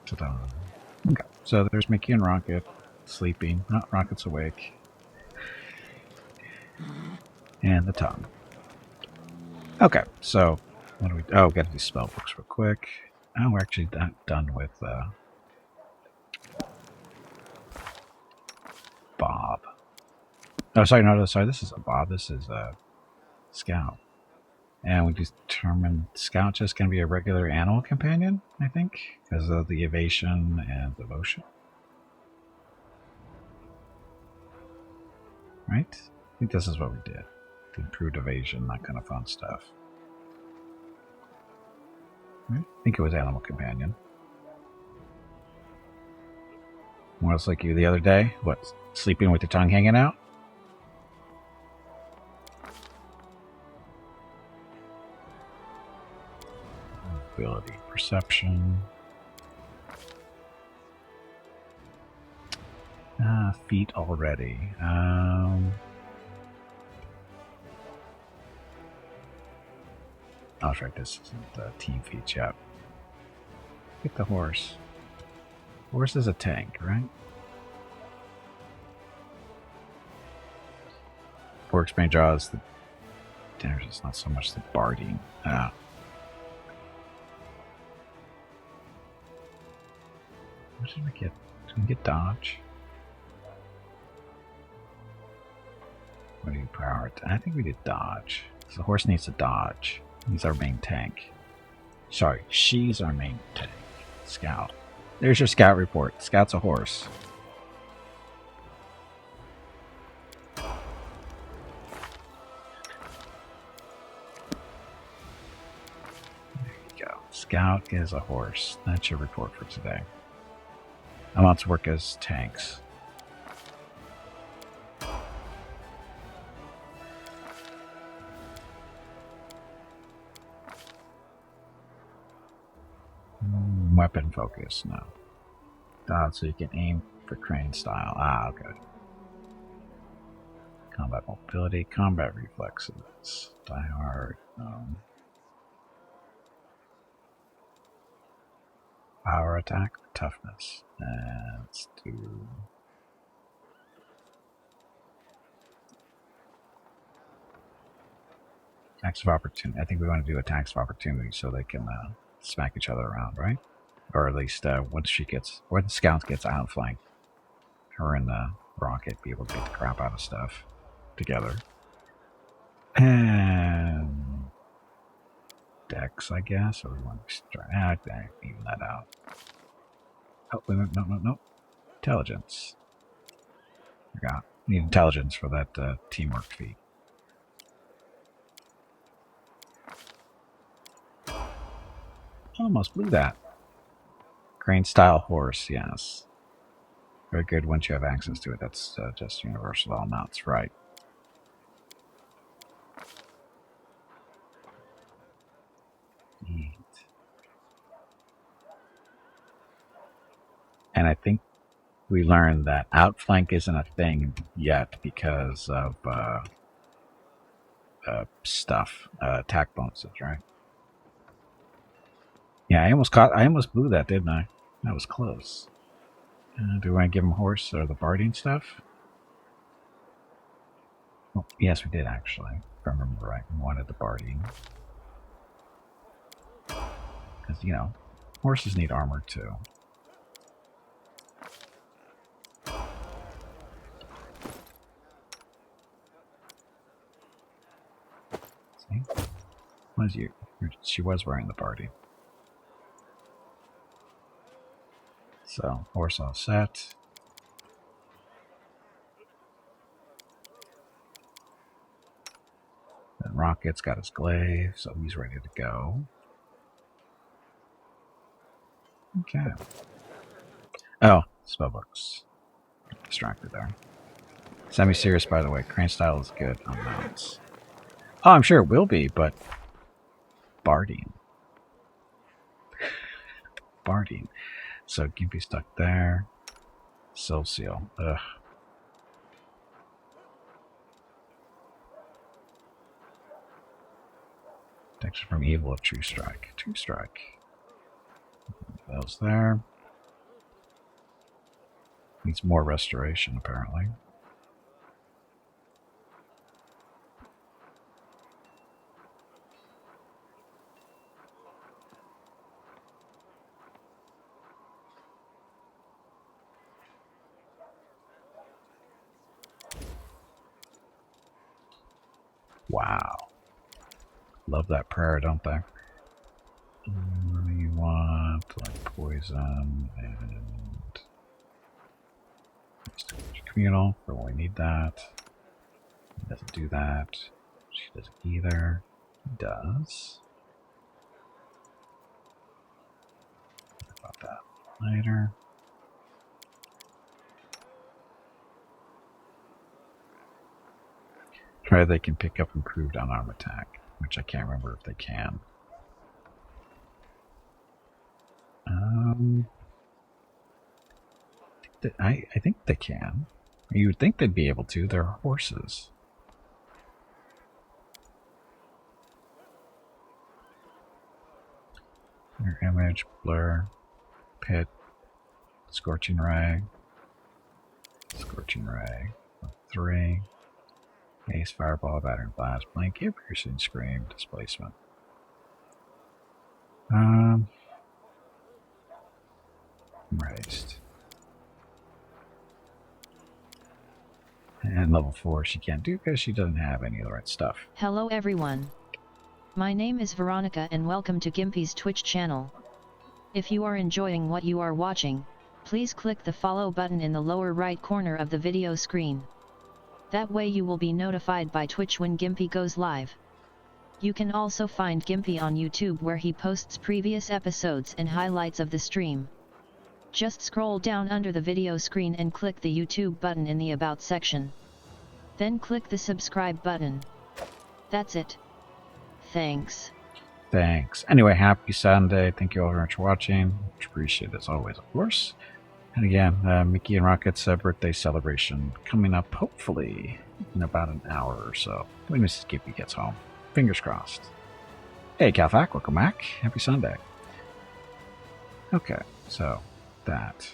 Ta-da. Okay, so there's Mickey and Rocket sleeping. Not Rocket's awake. And the tongue. Okay, so what do we? Oh, we got to do spell books real quick. Oh, we're actually done with Bob. Oh, sorry, no, sorry. This is a Bob. This is a Scout. And we determined Scout just going to be a regular animal companion, I think, because of the evasion and devotion. Right? I think this is what we did. The improved evasion, that kind of fun stuff. Right? I think it was animal companion. What else like you the other day? What, sleeping with your tongue hanging out? Ability, perception. Feet already. Oh, that's right. This isn't team feats yet. Get the horse. Horse is a tank, right? Orc's main draw is the. There's not so much the barding. What did we get? Did we get dodge? What do you prioritize? I think we did dodge. So the horse needs to dodge. He's our main tank. Sorry, she's our main tank. Scout. There's your scout report. Scout's a horse. There you go. Scout is a horse. That's your report for today. Amounts work as tanks. Weapon focus, no. So you can aim for crane style. Okay. Combat mobility, combat reflexes, die hard. Power attack, toughness. Let's do. Attacks of opportunity. I think we want to do attacks of opportunity so they can smack each other around, right? Or at least once the scout gets outflanked, her and the rocket be able to get the crap out of stuff together. And Dex, I guess, or we want to extract that, even that out. Oh, wait, no. Intelligence. Forgot. We need intelligence for that teamwork feat. Almost blew that. Crane style horse, yes. Very good once you have access to it. That's just universal all mounts, right? Neat. And I think we learned that outflank isn't a thing yet because of attack bonuses, right? Yeah, I almost blew that, didn't I? That was close. Do we want to give him horse or the barding stuff? Well, yes, we did actually. If I remember right, we wanted the barding. Because, horses need armor too. See? She was wearing the barding. So, horse all set. And Rocket's got his glaive, so he's ready to go. Okay. Oh, spellbooks. Distracted there. Semi-serious, by the way. Crane style is good on mounts. Oh, I'm sure it will be, but barding. Barding. So Gimpy stuck there. Silv Seal. Ugh. Protection from evil of True Strike. True Strike. Those there. Needs more restoration, apparently. Wow. Love that prayer, don't they? You want like poison and communal for when we need that. He doesn't do that. She doesn't either. He does. Talk about that later. Try they can pick up improved unarmed attack, which I can't remember if they can. I think they can. You would think they'd be able to. They're horses. Your image, blur, pit, scorching ray, 3, ace, fireball, battering blast, blanket, piercing, scream, displacement. Raised. And level 4 she can't do because she doesn't have any of the right stuff. Hello everyone. My name is Veronica and welcome to Gimpy's Twitch channel. If you are enjoying what you are watching, please click the follow button in the lower right corner of the video screen. That way you will be notified by Twitch when Gimpy goes live. You can also find Gimpy on YouTube where he posts previous episodes and highlights of the stream. Just scroll down under the video screen and click the YouTube button in the About section. Then click the subscribe button. That's it. Thanks. Thanks. Anyway, happy Sunday. Thank you all very much for watching. Much appreciated as always, of course. And again, Mickey and Rocket's birthday celebration coming up hopefully in about an hour or so when Mrs. Gimpy gets home. Fingers crossed. Hey, Calfac, welcome back. Happy Sunday. Okay, so that.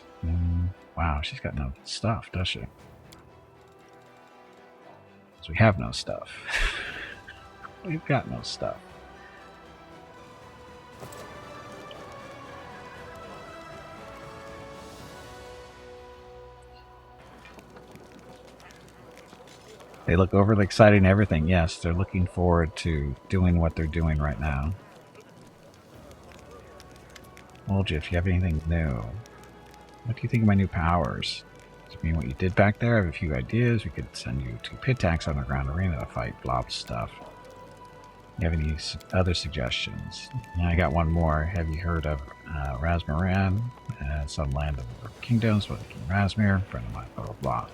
Wow, she's got no stuff, does she? So we have no stuff. We've got no stuff. They look overly excited and everything. Yes, they're looking forward to doing what they're doing right now. Told you if you have anything new. What do you think of my new powers? Does it mean what you did back there? I have a few ideas. We could send you to Pit Tax Underground Arena to fight blob stuff. You have any other suggestions? I got one more. Have you heard of Rasmaran? Some land of the kingdoms with King Rasmir, friend of mine, blah blah blah.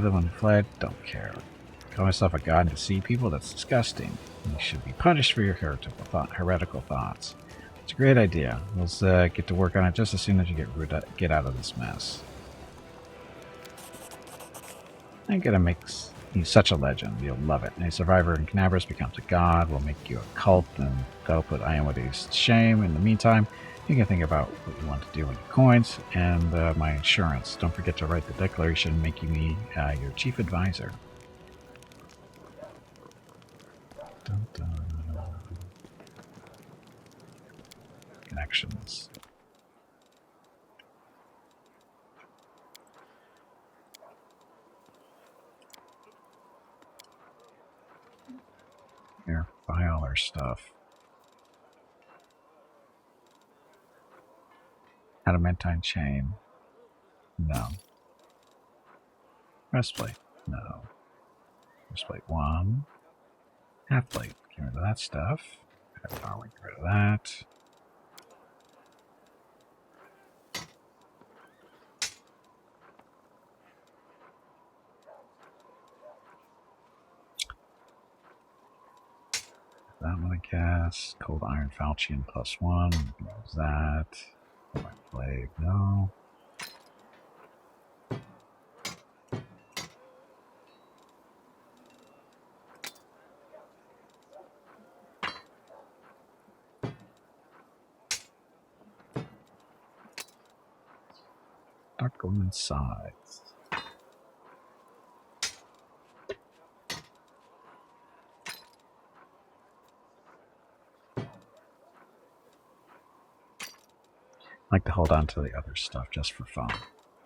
The one who fled, don't care. Call myself a god to see people? That's disgusting. You should be punished for your heretical thoughts. It's a great idea. Let's get to work on it just as soon as you get out of this mess. I'm gonna make you such a legend. You'll love it. A survivor in Canabras becomes a god. We'll make you a cult, and that'll put Iowady's to shame. In the meantime, you can think about what you want to do with your coins and my insurance. Don't forget to write the declaration making me your chief advisor. Dun, dun. Connections. Here, buy all our stuff. Adamantine chain. No. Breastplate. No. Breastplate 1. Half plate. Get rid of that stuff. Power, get rid of that. That one, I guess. Cold iron falchion +1. Use that. White blade, no. Start going inside. I like to hold on to the other stuff just for fun.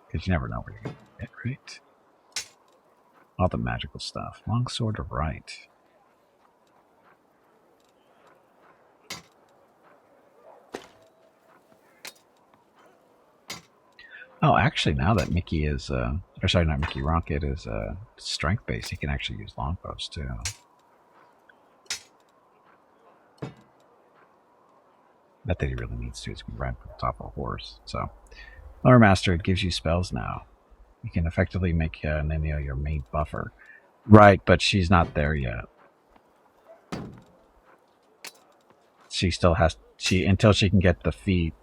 Because you never know where you're going to get, right? All the magical stuff. Longsword of Right. Oh, actually, now that Mickey is, or sorry, not Mickey, Rocket is strength based, he can actually use longbows too. Not that he really needs to, he's going to ride from the top of a horse. So, Lower Master, it gives you spells now. You can effectively make Nenio your main buffer. Right, but she's not there yet. She still has, until she can get the feat,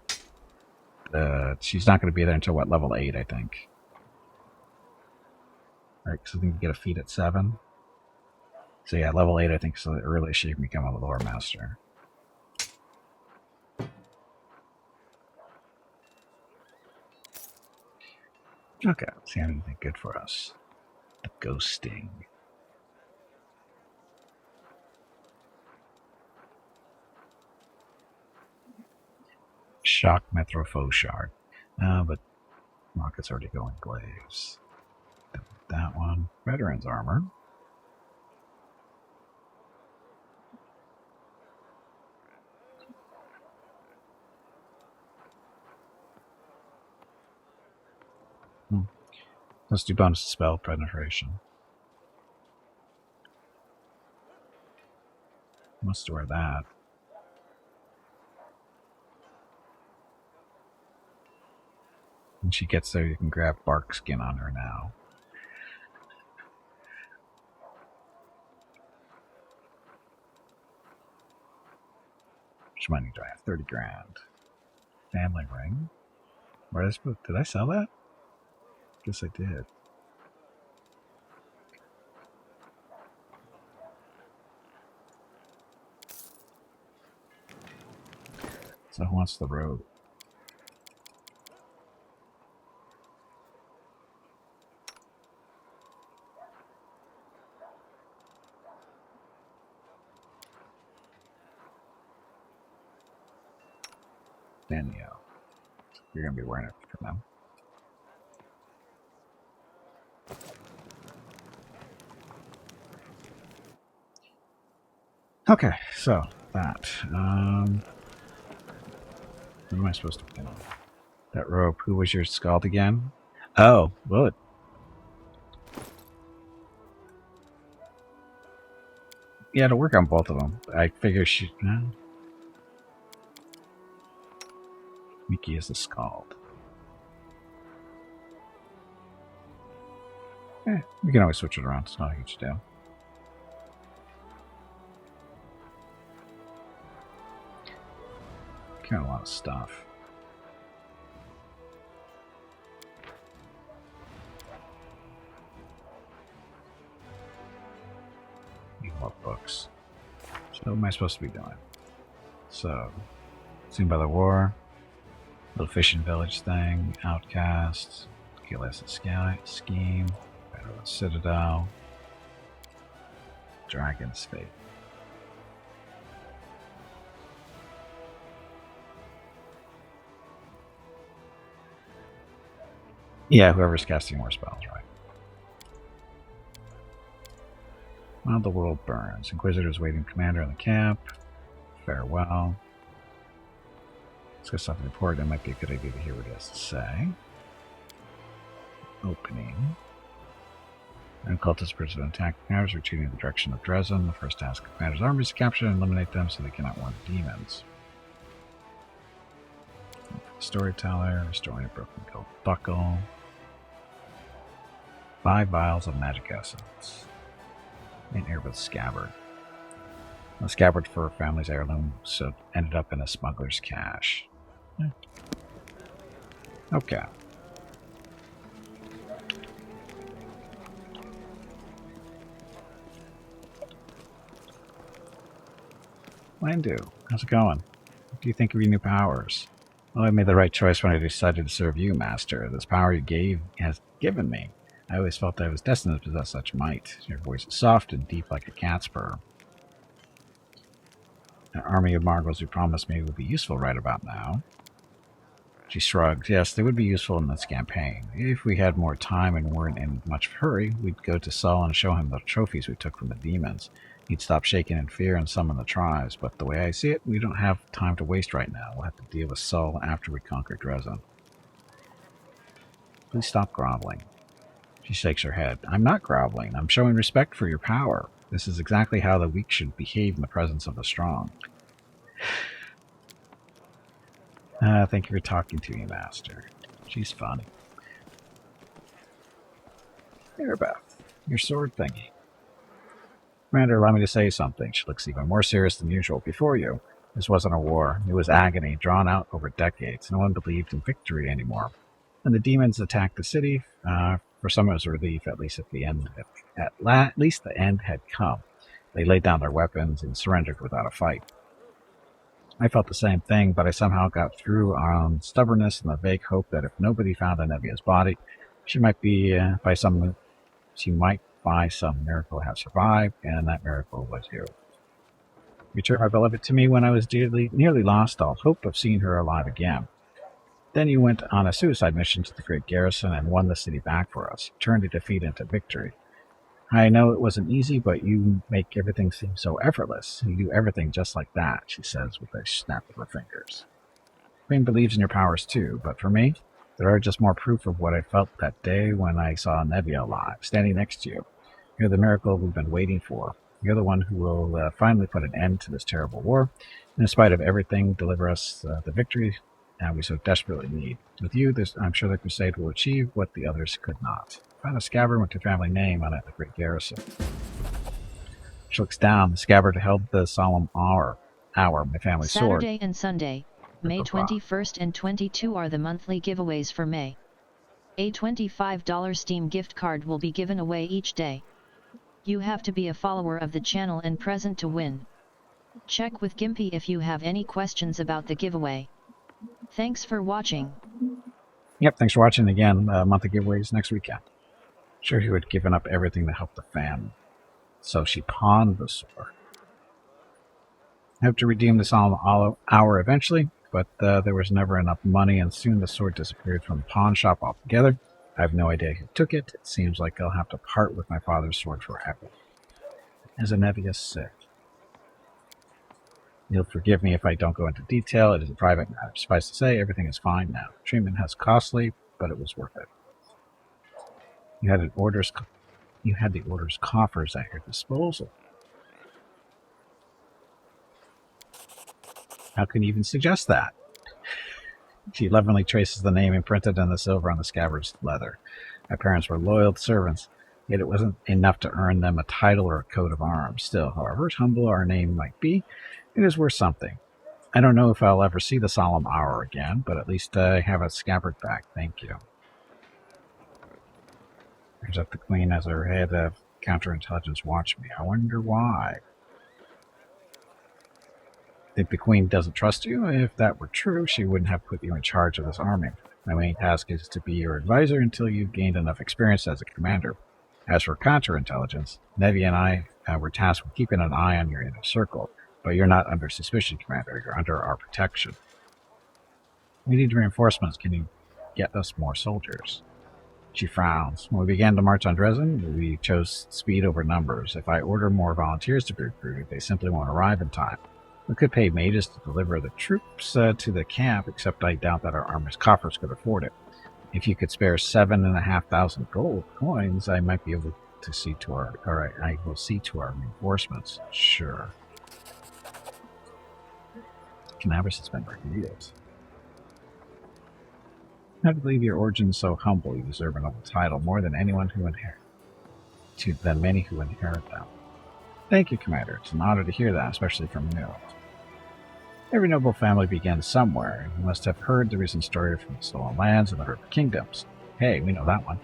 she's not going to be there until, what, level 8, I think. Alright, so then you get a feat at 7. So yeah, level 8, I think, so the earliest she can become a Lower Master. Okay, let's see anything good for us. The ghosting. Shock Methropho Shard. But Rocket's already going Glaives. That one. Veteran's Armor. Let's do bonus spell penetration. Must wear that. When she gets there, you can grab bark skin on her now. How much money do I have? 30 grand. Family ring. Where did I sell that? Guess I did. So who wants the robe? Nenio. You're going to be wearing it for them. Okay, so that. What am I supposed to be doing? That robe. Who was your scald again? Oh, well, yeah, it'll work on both of them. I figure she. Mickey is the scald. We can always switch it around. It's not a huge deal. Kind of a lot of stuff. Need more books. So what am I supposed to be doing? So, seen by the war, little fishing village thing, outcasts, Gillis scheme, Battle of the Citadel, Dragon's Fate. Yeah, whoever's casting more spells, right? While the world burns, Inquisitors waiting commander in the camp. Farewell. Let's get something important. It might be a good idea to hear what he has to say. Opening. And cultists pursue attack commanders, retreating in the direction of Dresden. The first task of commander's army is to capture and eliminate them so they cannot warn the demons. Storyteller, restoring a broken gold buckle. 5 vials of magic essence. In here with scabbard. The scabbard for family's heirloom, so ended up in a smuggler's cache. Okay. Landu, how's it going? What do you think of your new powers? Well, I made the right choice when I decided to serve you, Master. This power you has given me. I always felt I was destined to possess such might. Your voice is soft and deep like a cat's purr. An army of Margles you promised me would be useful right about now. She shrugged. Yes, they would be useful in this campaign. If we had more time and weren't in much hurry, we'd go to Saul and show him the trophies we took from the demons. He'd stop shaking in fear and summon the tribes, but the way I see it, we don't have time to waste right now. We'll have to deal with Saul after we conquer Dresden. Please stop groveling. She shakes her head. I'm not groveling. I'm showing respect for your power. This is exactly how the weak should behave in the presence of the strong. Thank you for talking to me, Master. She's funny. Here, Beth. Your sword thingy. Commander, allow me to say something. She looks even more serious than usual. Before you, this wasn't a war. It was agony, drawn out over decades. No one believed in victory anymore. When the demons attacked the city, for some it was a relief, at least at the end. At least the end had come. They laid down their weapons and surrendered without a fight. I felt the same thing, but I somehow got through on stubbornness and the vague hope that if nobody found Anevia's body, she might by some miracle have survived, and that miracle was you. You turned my beloved to me when I was nearly lost all hope of seeing her alive again. Then you went on a suicide mission to the great garrison and won the city back for us, turned a defeat into victory. I know it wasn't easy, but you make everything seem so effortless. You do everything just like that, she says with a snap of her fingers. Queen believes in your powers too, but for me, there are just more proof of what I felt that day when I saw Nevia alive, standing next to you. You're the miracle we've been waiting for. You're the one who will finally put an end to this terrible war, and in spite of everything, deliver us the victory we so desperately need. With you, I'm sure the Crusade will achieve what the others could not. Found a scabbard with your family name on it at the great garrison. She looks down. The scabbard held the solemn hour, my family's sword. Saturday and Sunday, May 21st and 22 are the monthly giveaways for May. A $25 Steam gift card will be given away each day. You have to be a follower of the channel and present to win. Check with Gimpy if you have any questions about the giveaway. Thanks for watching. Yep, thanks for watching again. Monthly giveaways next weekend. Sure, he had given up everything to help the family. So she pawned the sword. I hope to redeem the solemn hour eventually, but there was never enough money, and soon the sword disappeared from the pawn shop altogether. I have no idea who took it. It seems like I'll have to part with my father's sword forever. Is Anevia sick? You'll forgive me if I don't go into detail. It is a private matter. Suffice to say, everything is fine now. Treatment has costly, but it was worth it. You had the order's coffers at your disposal. How can you even suggest that? She lovingly traces the name imprinted in the silver on the scabbard's leather. My parents were loyal servants, yet it wasn't enough to earn them a title or a coat of arms. Still, however humble our name might be, it is worth something. I don't know if I'll ever see the solemn hour again, but at least I have a scabbard back. Thank you. There's up the Queen as her head of counterintelligence watched me. I wonder why. Think the Queen doesn't trust you? If that were true, she wouldn't have put you in charge of this army. My main task is to be your advisor until you've gained enough experience as a commander. As for counterintelligence, Nevia and I were tasked with keeping an eye on your inner circle, but you're not under suspicion, Commander. You're under our protection. We need reinforcements. Can you get us more soldiers? She frowns. When we began to march on Dresden, we chose speed over numbers. If I order more volunteers to be recruited, they simply won't arrive in time. We could pay mages to deliver the troops to the camp, except I doubt that our army's coffers could afford it. If you could spare 7,500 gold coins, I might be able to see to I will see to our reinforcements. Sure. Cannabis has been revealed. I believe your origin is so humble. You deserve a noble title more than anyone who than many who inherit them. Thank you, Commander. It's an honor to hear that, especially from you. Every noble family begins somewhere. You must have heard the recent story from the stolen lands and the hurt kingdoms. Hey, we know that one.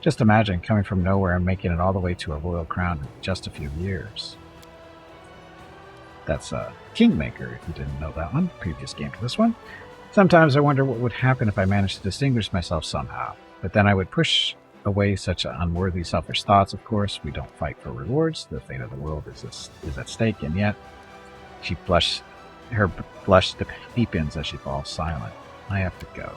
Just imagine coming from nowhere and making it all the way to a royal crown in just a few years. That's Kingmaker, if you didn't know that one. Previous game to this one. Sometimes I wonder what would happen if I managed to distinguish myself somehow. But then I would push away such unworthy, selfish thoughts, of course. We don't fight for rewards. The fate of the world is at stake, and yet her blush deepens as she falls silent. I have to go.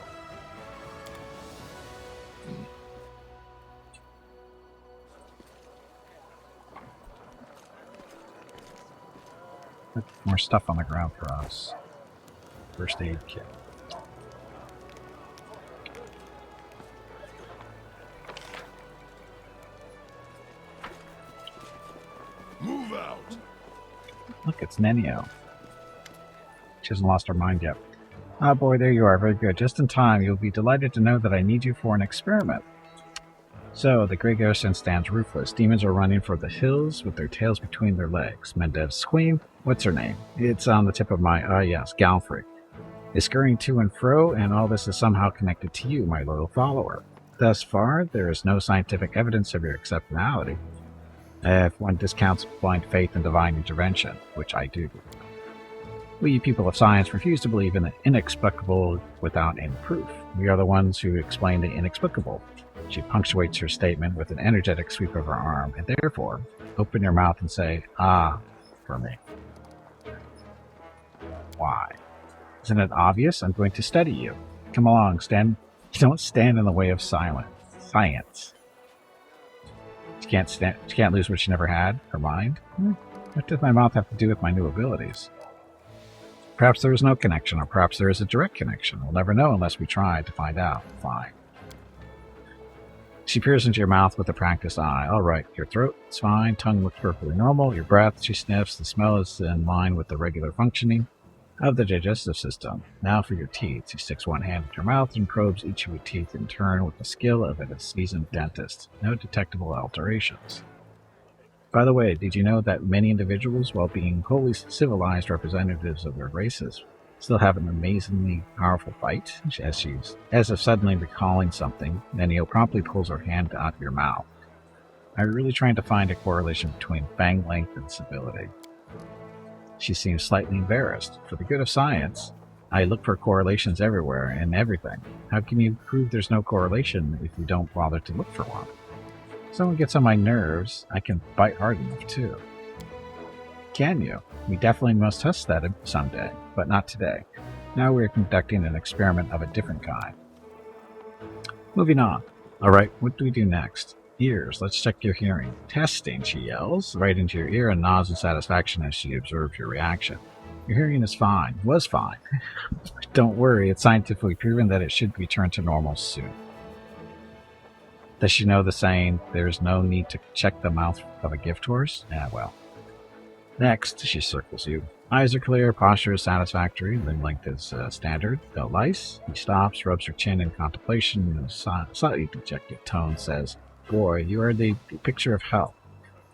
More stuff on the ground for us. First aid kit. Move out! Look, it's Nenio. She hasn't lost her mind yet. Ah, boy, there you are. Very good. Just in time. You'll be delighted to know that I need you for an experiment. So, the Grey Garrison stands roofless. Demons are running for the hills with their tails between their legs. Mendev's queen, what's her name? It's on the tip of my, yes, Galfrey, is scurrying to and fro, and all this is somehow connected to you, my loyal follower. Thus far, there is no scientific evidence of your exceptionality, if one discounts blind faith and divine intervention, which I do. We people of science refuse to believe in the inexplicable without any proof. We are the ones who explain the inexplicable. She punctuates her statement with an energetic sweep of her arm, and therefore, open your mouth and say, ah, for me. Why? Isn't it obvious? I'm going to study you. Come along, don't stand in the way of science. She can't lose what she never had, her mind. What does my mouth have to do with my new abilities? Perhaps there is no connection, or perhaps there is a direct connection. We'll never know unless we try to find out. Fine. She peers into your mouth with a practiced eye. All right, your throat is fine, tongue looks perfectly normal, your breath, she sniffs, the smell is in line with the regular functioning of the digestive system. Now for your teeth. She sticks one hand in your mouth and probes each of your teeth in turn with the skill of a seasoned dentist. No detectable alterations. By the way, did you know that many individuals, while being wholly civilized representatives of their races, still have an amazingly powerful bite? As if suddenly recalling something, Nenio promptly pulls her hand out of your mouth. Are you really trying to find a correlation between fang length and civility? She seems slightly embarrassed. For the good of science, I look for correlations everywhere and everything. How can you prove there's no correlation if you don't bother to look for one? If someone gets on my nerves, I can bite hard enough too. Can you? We definitely must test that someday, but not today. Now we're conducting an experiment of a different kind. Moving on. Alright, what do we do next? Ears. Let's check your hearing. Testing, she yells, right into your ear and nods in satisfaction as she observes your reaction. Your hearing is fine. Was fine. Don't worry, it's scientifically proven that it should return to normal soon. Does she know the saying, there's no need to check the mouth of a gift horse? Well. Next, she circles you. Eyes are clear, posture is satisfactory, limb length is standard. No lice. He stops, rubs her chin in contemplation, and a slightly dejected tone says, Boy, you are the picture of health.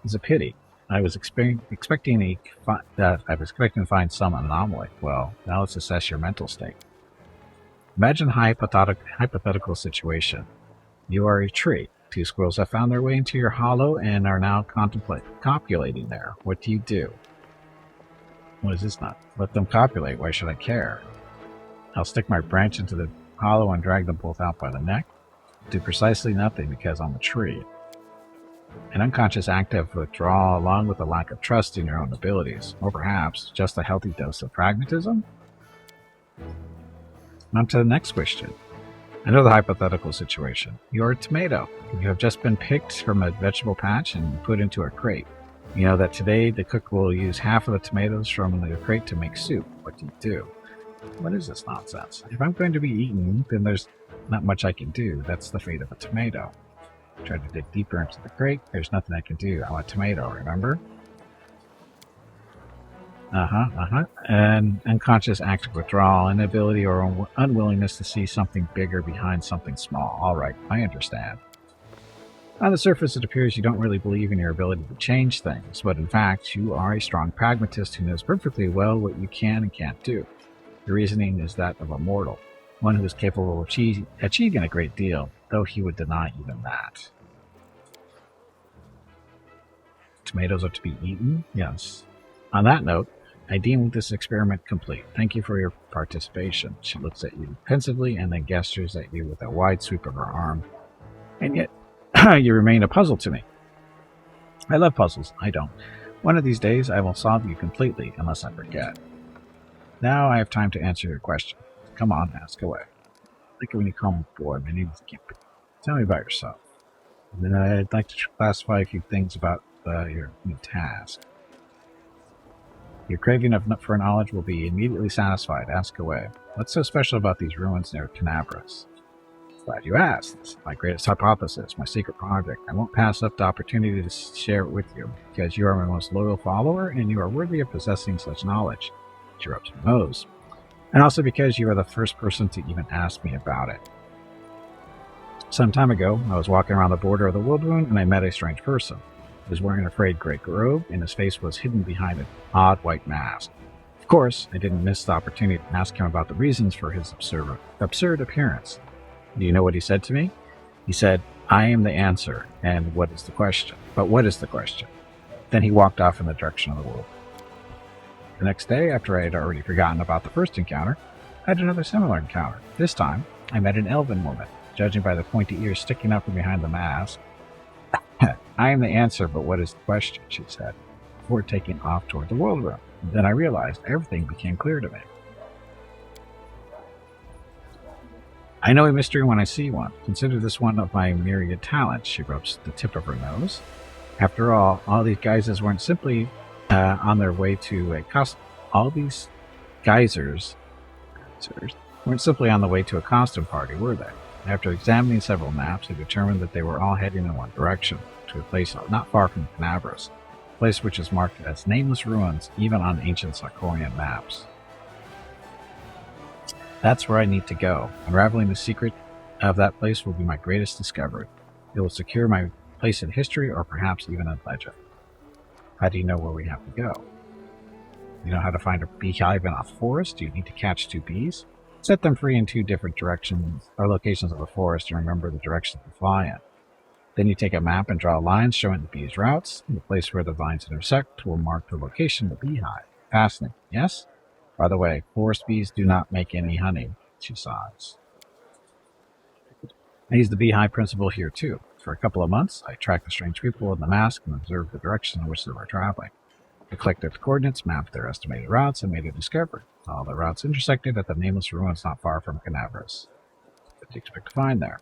It's a pity. I was expecting to find some anomaly. Well, now let's assess your mental state. Imagine a hypothetical situation. You are a tree. Two squirrels have found their way into your hollow and are now copulating there. What do you do? What is this not? Let them copulate. Why should I care? I'll stick my branch into the hollow and drag them both out by the neck. Do precisely nothing because I'm a tree. An unconscious act of withdrawal along with a lack of trust in your own abilities, or perhaps just a healthy dose of pragmatism? On to the next question. Another hypothetical situation. You're a tomato. You have just been picked from a vegetable patch and put into a crate. You know that today the cook will use half of the tomatoes from the crate to make soup. What do you do? What is this nonsense? If I'm going to be eaten, then there's not much I can do. That's the fate of a tomato. Try to dig deeper into the crate. There's nothing I can do. I'm a tomato, remember? An unconscious act of withdrawal, inability or unwillingness to see something bigger behind something small. All right, I understand. On the surface, it appears you don't really believe in your ability to change things, but in fact, you are a strong pragmatist who knows perfectly well what you can and can't do. Your reasoning is that of a mortal, one who is capable of achieving a great deal, though he would deny even that. Tomatoes are to be eaten? Yes. On that note, I deem this experiment complete. Thank you for your participation. She looks at you pensively and then gestures at you with a wide sweep of her arm. And yet, you remain a puzzle to me. I love puzzles. I don't. One of these days, I will solve you completely, unless I forget. Now I have time to answer your question. Come on, ask away. I like it when you call me boy. My name is Gimpy. Tell me about yourself. And then I'd like to classify a few things about your new task. Your craving for knowledge will be immediately satisfied. Ask away. What's so special about these ruins near Canabras? Glad you asked. This is my greatest hypothesis, my secret project. I won't pass up the opportunity to share it with you, because you are my most loyal follower, and you are worthy of possessing such knowledge. She rubs her nose. And also because you are the first person to even ask me about it. Some time ago, I was walking around the border of the world rune, and I met a strange person. He was wearing a frayed gray robe, and his face was hidden behind an odd white mask. Of course, I didn't miss the opportunity to ask him about the reasons for his absurd appearance. Do you know what he said to me? He said, I am the answer, and what is the question? But what is the question? Then he walked off in the direction of the world. The next day, after I had already forgotten about the first encounter, I had another similar encounter. This time, I met an elven woman. Judging by the pointy ears sticking up from behind the mask, I am the answer, but what is the question? She said, before taking off toward the world room. Then I realized everything became clear to me. I know a mystery when I see one. Consider this one of my myriad talents. She rubs the tip of her nose. After all these geysers weren't simply on their way to a costume party, were they? After examining several maps, I determined that they were all heading in one direction, to a place not far from Canabras, a place which is marked as nameless ruins even on ancient Sarkorian maps. That's where I need to go. Unraveling the secret of that place will be my greatest discovery. It will secure my place in history or perhaps even in legend. How do you know where we have to go? You know how to find a beehive in a forest? Do you need to catch 2 bees? Set them free in 2 different directions or locations of the forest and remember the direction to fly in. Then you take a map and draw lines showing the bees' routes. The place where the lines intersect will mark the location of the beehive. Fascinating, yes? By the way, forest bees do not make any honey, she sighs. I use the beehive principle here too. For a couple of months, I tracked the strange people in the mask and observed the direction in which they were traveling. I collected the coordinates, mapped their estimated routes, and made a discovery. All the routes intersected at the nameless ruins not far from Canabras. What do you expect to find there?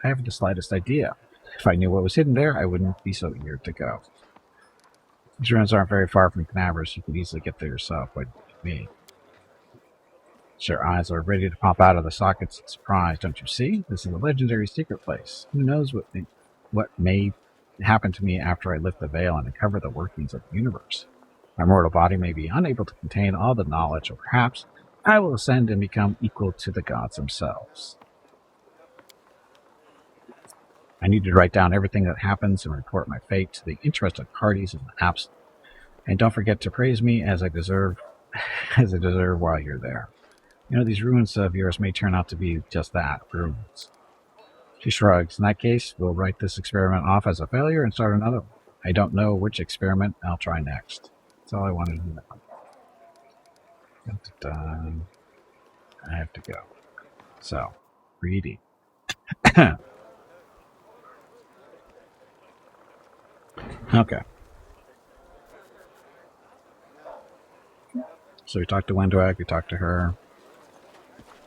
I haven't the slightest idea. If I knew what was hidden there, I wouldn't be so eager to go. These ruins aren't very far from Canabras. You could easily get there yourself, but me. Her eyes are ready to pop out of the sockets in surprise. Don't you see? This is a legendary secret place. Who knows what may happen to me after I lift the veil and uncover the workings of the universe. My mortal body may be unable to contain all the knowledge, or perhaps I will ascend and become equal to the gods themselves. I need to write down everything that happens and report my fate to the interested parties in the apps. And don't forget to praise me as I deserve while you're there. You know, these ruins of yours may turn out to be just that, ruins. She shrugs. In that case, we'll write this experiment off as a failure and start another one. I don't know which experiment I'll try next. That's all I wanted to know. I have to go. So, reading. Okay. So we talked to Wendwag, we talked to her.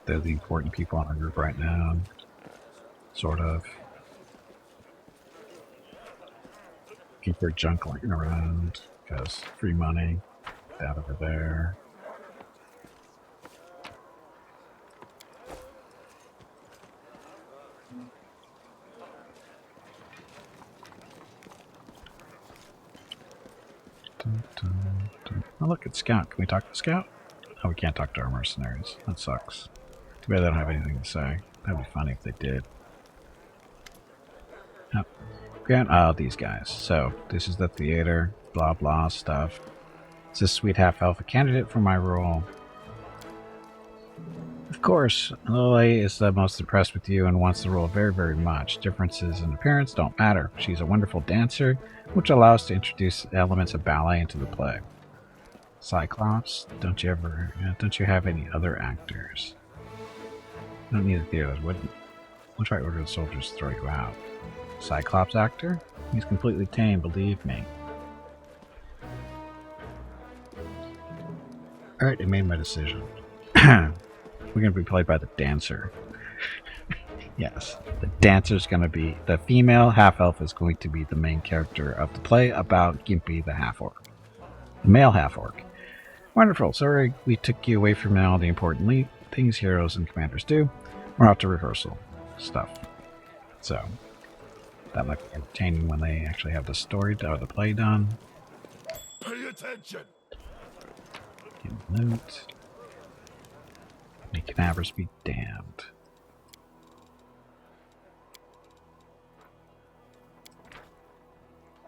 They're the important people in our group right now. Sort of. Keep their junk lying around, because free money. That over there. Oh, look, it's Scout. Can we talk to Scout? Oh, we can't talk to our mercenaries. That sucks. Too bad they don't have anything to say. That'd be funny if they did. Oh, these guys. So, this is the theater, blah blah stuff. Is this sweet half-elf a candidate for my role? Of course, Lily is the most impressed with you and wants the role very, very much. Differences in appearance don't matter. She's a wonderful dancer, which allows to introduce elements of ballet into the play. Cyclops? Don't you have any other actors? I don't need a theater. We'll try to order the soldiers to throw you out. Cyclops actor? He's completely tame, believe me. Alright, I made my decision. We're gonna be played by the dancer. Yes, the dancer's gonna be the female half-elf is going to be the main character of the play about Gimpy the half-orc. The male half-orc. Wonderful. Sorry we took you away from all the important things heroes and commanders do. We're off to rehearsal stuff. So that might be entertaining when they actually have the story or the play done. Pay attention. Get loot. Make Canavers be damned.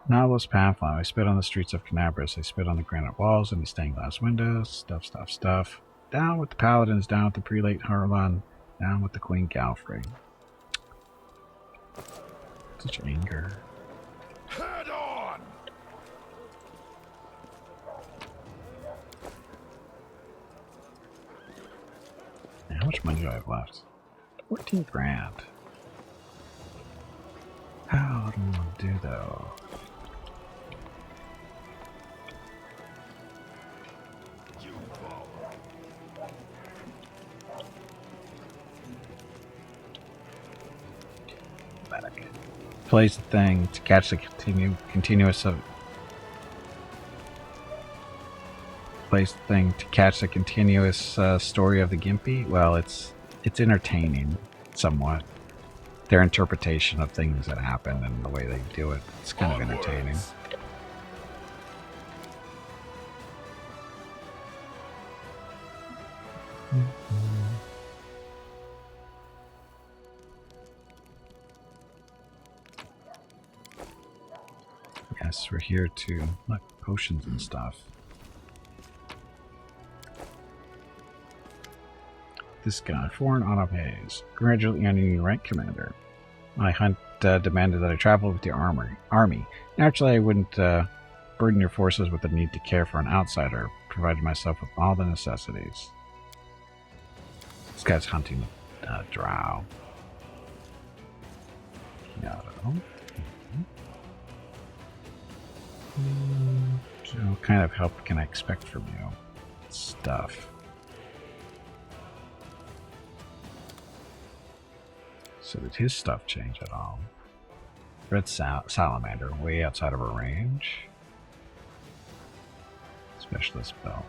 Novelist Pathfinder. I spit on the streets of Canabras. I spit on the granite walls and the stained glass windows. Stuff. Down with the paladins, down with the prelate Harlan, down with the Queen Galfrey. Such anger. Head on. How much money do I have left? 14 grand. How do I want to do though? Plays the thing to catch the continuous of story of the Gimpy. Well, it's entertaining somewhat. Their interpretation of things that happen and the way they do it, it's kind of entertaining. Yes, we're here to look potions and stuff. This guy, Foreign Auto Hayes. Congratulations on your new rank, Commander. My hunt demanded that I travel with your army. Naturally, I wouldn't burden your forces with the need to care for an outsider, provided myself with all the necessities. This guy's hunting drow. Kyoto. So what kind of help can I expect from you? Stuff. So did his stuff change at all? Red Salamander, way outside of our range. Specialist belt.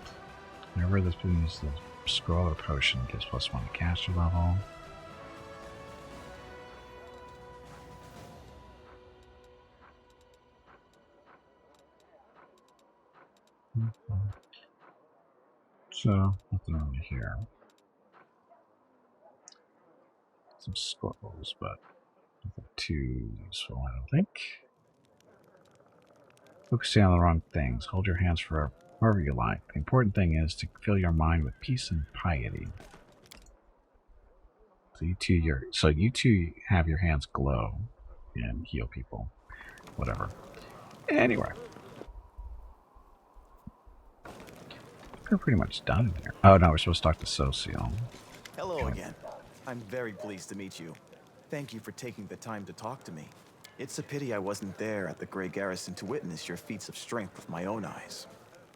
Whenever this uses the scroll or potion, gives +1 to caster level. So, nothing really here. Some scrolls, but nothing too useful, I don't think. Focusing on the wrong things. Hold your hands for wherever you like. The important thing is to fill your mind with peace and piety. So you two have your hands glow and heal people. Whatever. Anyway. We're pretty much done here. Oh no, we're supposed to talk to Socio. Hello again. I'm very pleased to meet you. Thank you for taking the time to talk to me. It's a pity I wasn't there at the Grey Garrison to witness your feats of strength with my own eyes.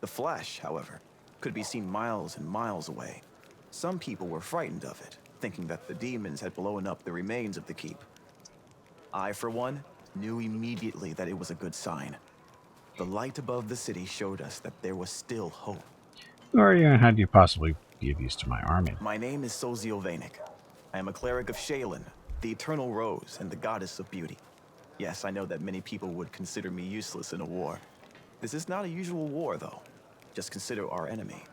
The flash, however, could be seen miles and miles away. Some people were frightened of it, thinking that the demons had blown up the remains of the keep. I, for one, knew immediately that it was a good sign. The light above the city showed us that there was still hope. Who are you and how do you possibly be of use to my army? My name is Sozio Vanek. I am a cleric of Shaylin, the Eternal Rose and the Goddess of Beauty. Yes, I know that many people would consider me useless in a war. This is not a usual war, though. Just consider our enemy.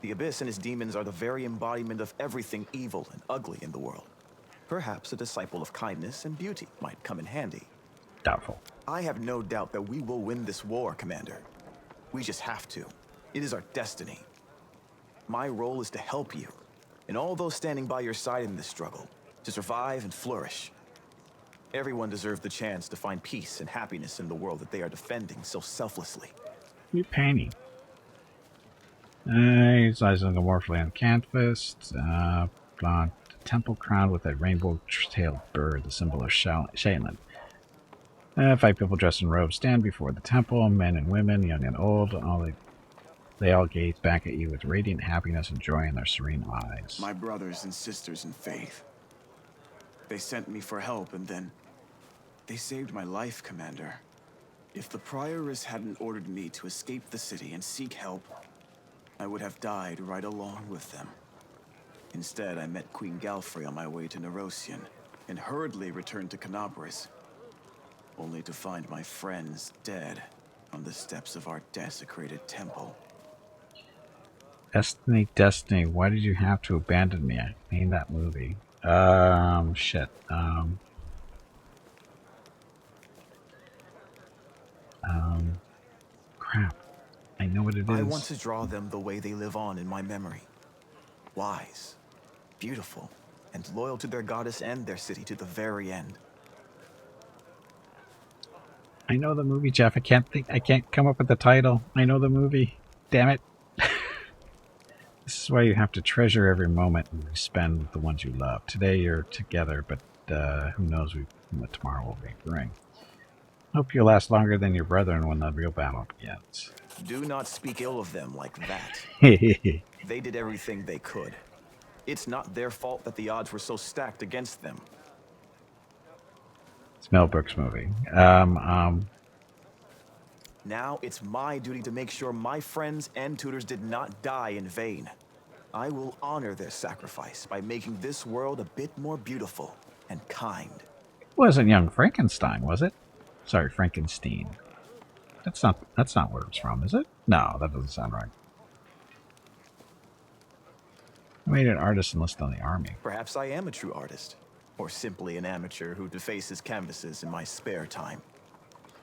The Abyss and his demons are the very embodiment of everything evil and ugly in the world. Perhaps a disciple of kindness and beauty might come in handy. Doubtful. I have no doubt that we will win this war, Commander. We just have to. It is our destiny. My role is to help you, and all those standing by your side in this struggle, to survive and flourish. Everyone deserves the chance to find peace and happiness in the world that they are defending so selflessly. You painting. He's sizing amorphily on canvas. Blonde temple crowned with a rainbow-tailed bird, the symbol of Shaylin. 5 people dressed in robes stand before the temple, men and women, young and old. They all gaze back at you with radiant happiness and joy in their serene eyes. My brothers and sisters in faith. They sent me for help, and then they saved my life, Commander. If the Prioress hadn't ordered me to escape the city and seek help, I would have died right along with them. Instead, I met Queen Galfrey on my way to Nerosian, and hurriedly returned to Canabris, only to find my friends dead on the steps of our desecrated temple. Destiny, why did you have to abandon me? I made that movie. Shit. Crap. I know what it is. I want to draw them the way they live on in my memory. Wise, beautiful, and loyal to their goddess and their city to the very end. I know the movie, Jeff. I can't come up with the title. I know the movie. Damn it. This is why you have to treasure every moment you spend with the ones you love. Today you're together, but who knows what tomorrow will bring. Hope you'll last longer than your brethren when the real battle begins. Do not speak ill of them like that. They did everything they could. It's not their fault that the odds were so stacked against them. It's Mel Brooks' movie. Now it's my duty to make sure my friends and tutors did not die in vain. I will honor their sacrifice by making this world a bit more beautiful and kind. It wasn't Young Frankenstein, was it? Sorry, Frankenstein. That's not where it's from, is it? No, that doesn't sound right. I made an artist enlist on the army. Perhaps I am a true artist, or simply an amateur who defaces canvases in my spare time.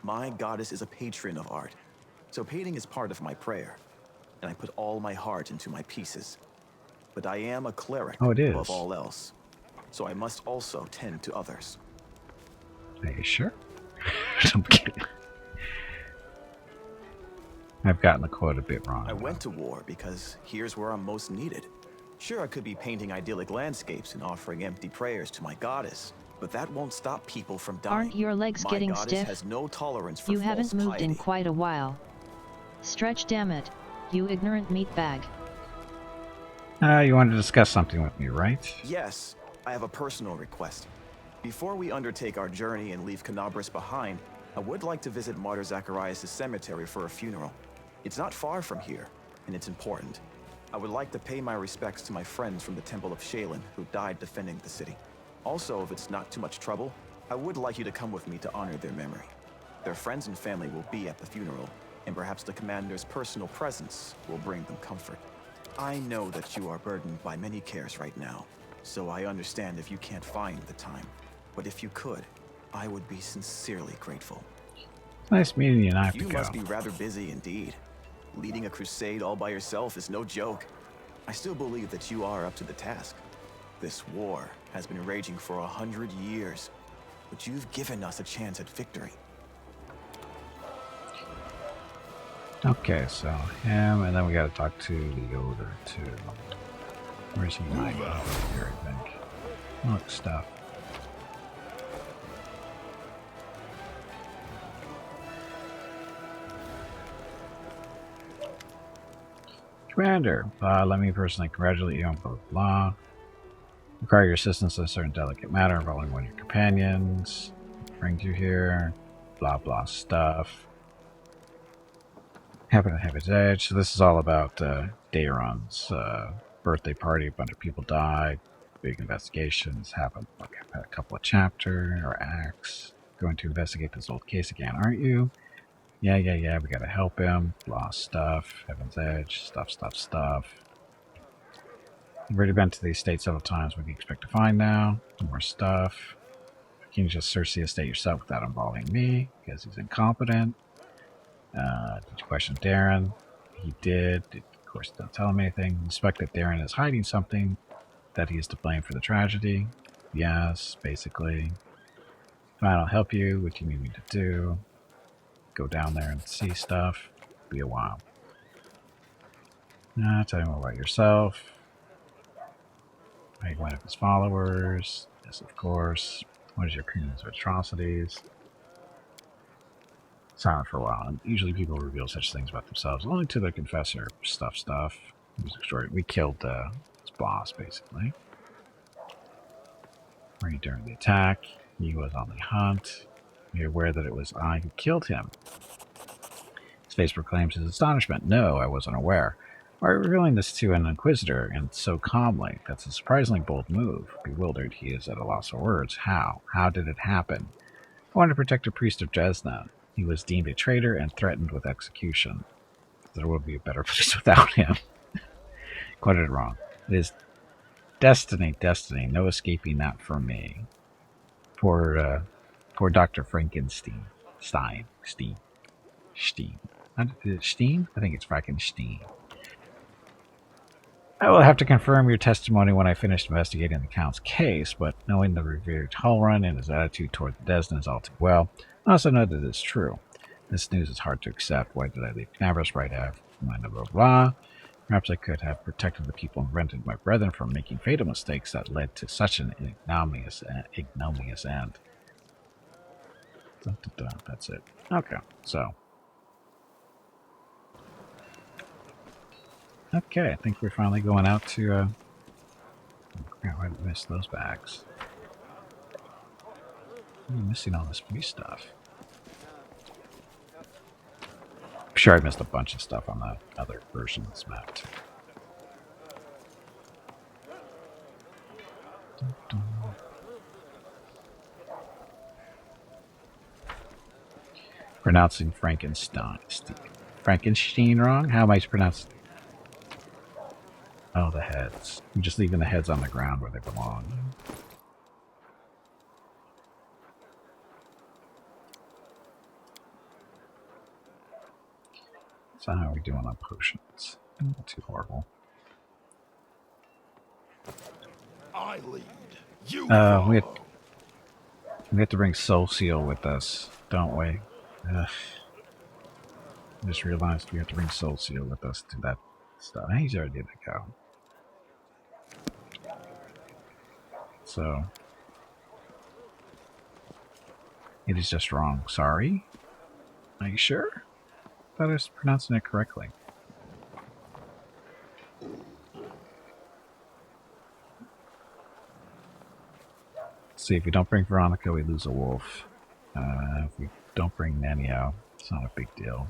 My goddess is a patron of art, so painting is part of my prayer, and I put all my heart into my pieces. But I am a cleric above all else, so I must also tend to others. Are you sure? I'm kidding. I've gotten the quote a bit wrong. I went to war because here's where I'm most needed. Sure, I could be painting idyllic landscapes and offering empty prayers to my goddess, but that won't stop people from dying. Aren't your legs getting stiff? Has no tolerance for you haven't moved piety. in quite a while. Stretch, damn it, you ignorant meatbag. You wanted to discuss something with me, right? Yes, I have a personal request. Before we undertake our journey and leave Canabris behind, I would like to visit Martyr Zacharias' cemetery for a funeral. It's not far from here, and it's important. I would like to pay my respects to my friends from the Temple of Shaylin who died defending the city. Also, if it's not too much trouble, I would like you to come with me to honor their memory. Their friends and family will be at the funeral, and perhaps the commander's personal presence will bring them comfort. I know that you are burdened by many cares right now, so I understand if you can't find the time. But if you could, I would be sincerely grateful. Nice meeting you, and I have to You go. must be rather busy indeed. Leading a crusade all by yourself is no joke. I still believe that you are up to the task. This war has been raging for 100 years, but you've given us a chance at victory. Okay, so him, and then we gotta talk to the Yoder too. Where's he? Here, I think. Look, stuff. Commander, let me personally congratulate you on blah, blah, blah. Require your assistance in a certain delicate matter involving one of your companions. Brings you here. Blah, blah stuff. Happen to have his edge. So this is all about Dayron's birthday party. A bunch of people died. Big investigations happened. Like a couple of chapters or acts. Going to investigate this old case again, aren't you? Yeah, we gotta help him. Lost stuff. Heaven's Edge. Stuff. You've already been to the estate several times. What do you expect to find now? More stuff. Can you just search the estate yourself without involving me? Because he's incompetent. Did you question Darren? He did. Of course, don't tell him anything. Suspect that Darren is hiding something. That he is to blame for the tragedy. Yes, basically. Fine, I'll help you. What do you need me to do? Go down there and see stuff. Be a while. Tell me more about yourself. Are you one of his followers? Yes, of course. What is your crimes or atrocities? Silent for a while, and usually people reveal such things about themselves only to their confessor. Stuff. We killed his boss, basically. Were you during the attack? He was on the hunt. You're aware that it was I who killed him. His face proclaims his astonishment. No, I wasn't aware. Why revealing this to an inquisitor, and so calmly? That's a surprisingly bold move. Bewildered, he is at a loss for words. How? How did it happen? I wanted to protect a priest of Jesna. He was deemed a traitor and threatened with execution. There would be a better place without him. Quoted it wrong. It is destiny. No escaping that from me. Poor Dr. Frankenstein. Stein. Steen? I think it's Frankenstein. I will have to confirm your testimony when I finish investigating the Count's case, but knowing the revered Hullrun and his attitude toward the Desnans all too well, I also know that it's true. This news is hard to accept. Why did I leave Canaveras right after my blah? Perhaps I could have protected the people and prevented my brethren from making fatal mistakes that led to such an ignominious end. That's it. Okay, so. Okay, I think we're finally going out to, I missed those bags. I'm missing all this free stuff. I'm sure I missed a bunch of stuff on the other version of this map, too. Pronouncing Frankenstein wrong? How am I pronouncing? Oh, the heads. I'm just leaving the heads on the ground where they belong. So how are we doing on potions? Not too horrible. I lead. You we follow. have to bring Soul Seal with us, don't we? I just realized we have to bring Soul Seal with us to that stuff. He's already to go. So it is just wrong. Sorry. Are you sure? I thought I was pronouncing it correctly. See, if we don't bring Veronica, we lose a wolf. If we don't bring Nanio, it's not a big deal.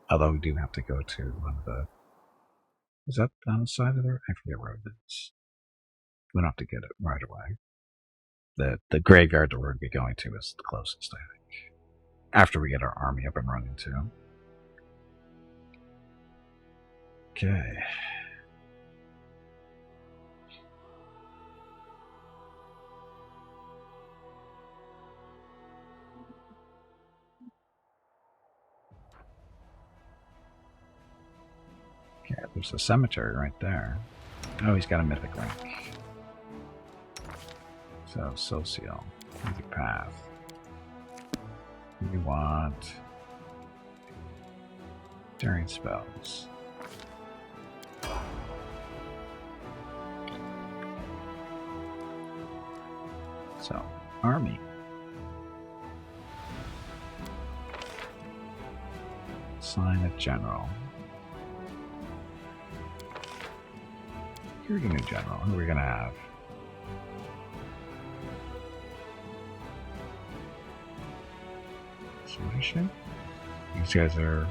Although we do have to go to one of the... Is that on the side of the road? I forget where it is. We don't have to get it right away. The graveyard that we're going to be going to is the closest, I think. After we get our army up and running, too. Okay. Okay, there's a cemetery right there. Oh, he's got a mythic rank. So, Socio. Mythic path. We want... During spells. So, army. Sign of general. Here we go, new general. Who are we gonna have? Solution? These guys are...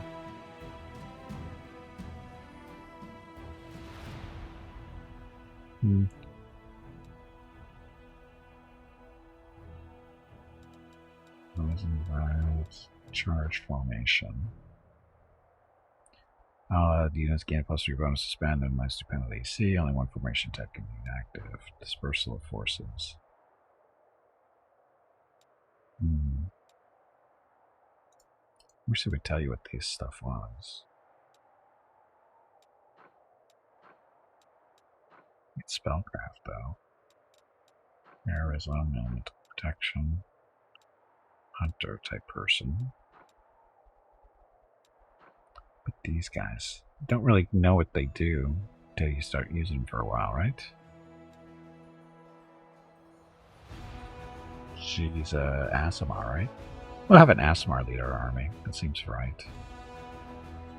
Charge formation. The units gain plus 3 bonus to spend and minus 2 penalty AC. Only one formation type can be active. Dispersal of forces. Wish they would tell you what this stuff was. It's spellcraft, though. Terrorism, elemental protection, hunter type person. But these guys don't really know what they do until you start using them for a while, right? She's a Aasimar, right? We'll have an Aasimar lead our army. That seems right.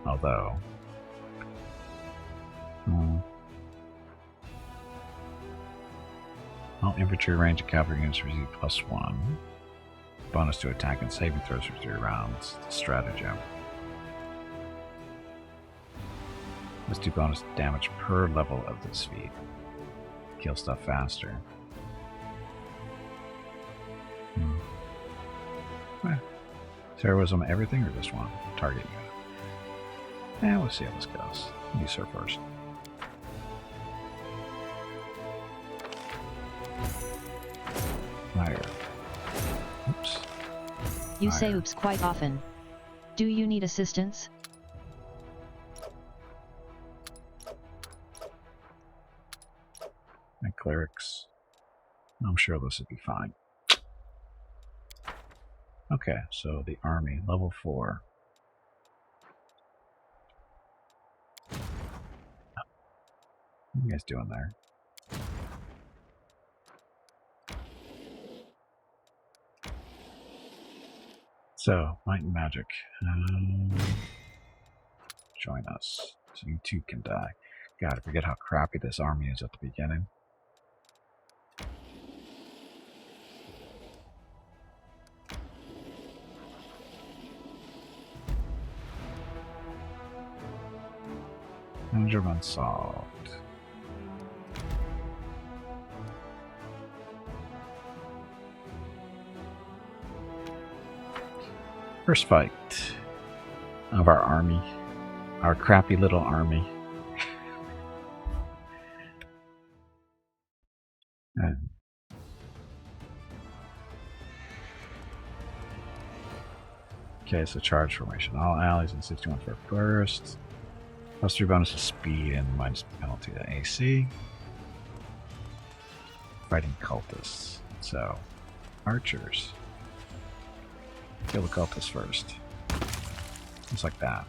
Although... all infantry range of cavalry units receive +1. Bonus to attack and saving throws for 3 rounds. Stratagem. Let's do bonus damage per level of this feat. Kill stuff faster. Terrorism everything or just one? Target unit. We'll see how this goes. Use her first. Fire. Oops. You Fire. say oops quite often. Do you need assistance? And clerics. I'm sure this would be fine. Okay, so the army, level 4. What are you guys doing there? So, Might and Magic. Join us. So you too can die. God, I forget how crappy this army is at the beginning. Conundrum unsolved. First fight of our army. Our crappy little army. Okay, so charge formation. All allies in 61 for burst. +3 bonus to speed and minus penalty to AC. Fighting cultists. So, archers. Kill the cultists first. Just like that.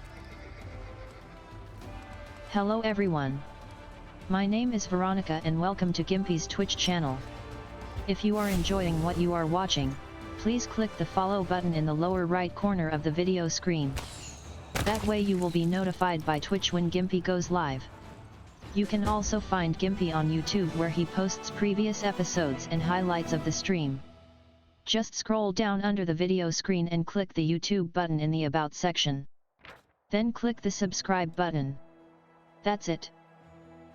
Hello everyone. My name is Veronica and welcome to Gimpy's Twitch channel. If you are enjoying what you are watching, please click the follow button in the lower right corner of the video screen. That way you will be notified by Twitch when Gimpy goes live. You can also find Gimpy on YouTube where he posts previous episodes and highlights of the stream. Just scroll down under the video screen and click the YouTube button in the About section. Then click the subscribe button. That's it.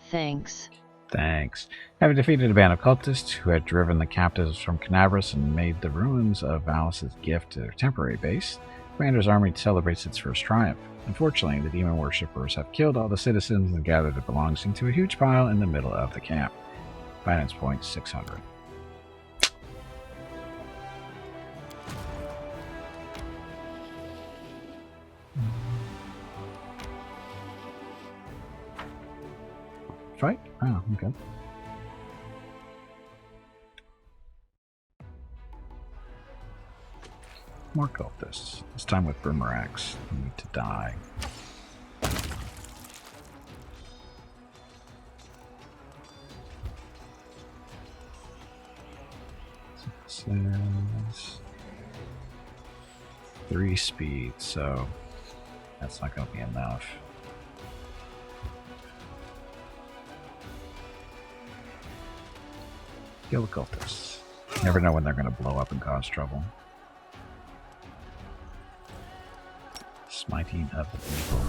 Thanks. Thanks. Having defeated a band of cultists who had driven the captives from Canavras and made the ruins of Valis' gift to their temporary base, Commander's army celebrates its first triumph. Unfortunately, the demon worshippers have killed all the citizens and gathered their belongings into a huge pile in the middle of the camp. Finance point 600. Fight? Oh, okay. More cultists. This time with boomerangs. You need to die. So this is 3 speed, so that's not going to be enough. Kill the cultists. Never know when they're going to blow up and cause trouble. Smiting of the evil.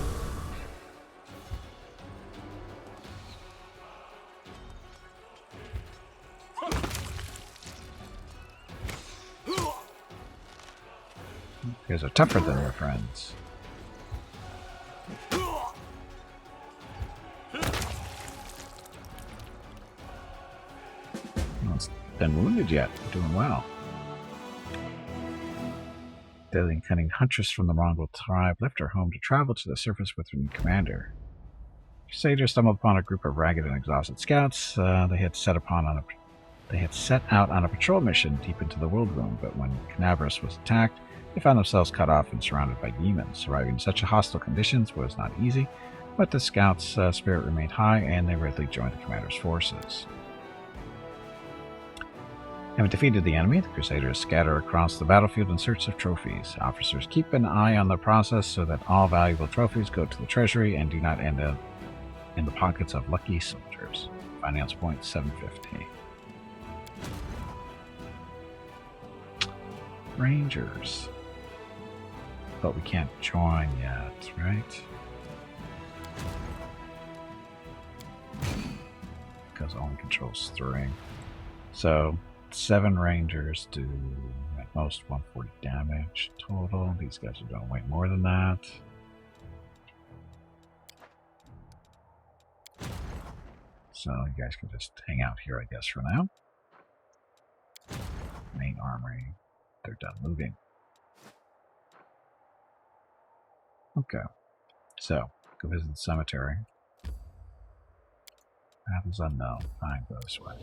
You guys are tougher than your friends. No one's been wounded yet. Doing well. Deadly and cunning huntress from the Mongol tribe left her home to travel to the surface with her new commander. Crusader stumbled upon a group of ragged and exhausted scouts they had set upon on a They had set out on a patrol mission deep into the World Room, but when Canaveras was attacked, they found themselves cut off and surrounded by demons. Surviving in such hostile conditions was not easy, but the scouts' spirit remained high, and they readily joined the commander's forces. Having defeated the enemy, the Crusaders scatter across the battlefield in search of trophies. Officers keep an eye on the process so that all valuable trophies go to the treasury and do not end up in the pockets of lucky soldiers. Finance point 750. Rangers. But we can't join yet, right? Because only controls 3. So 7 Rangers do at most 140 damage total. These guys are doing way more than that. So you guys can just hang out here, I guess, for now. Main armory. They're done moving. Okay. So, go visit the cemetery. Path is unknown. Fine, go this way.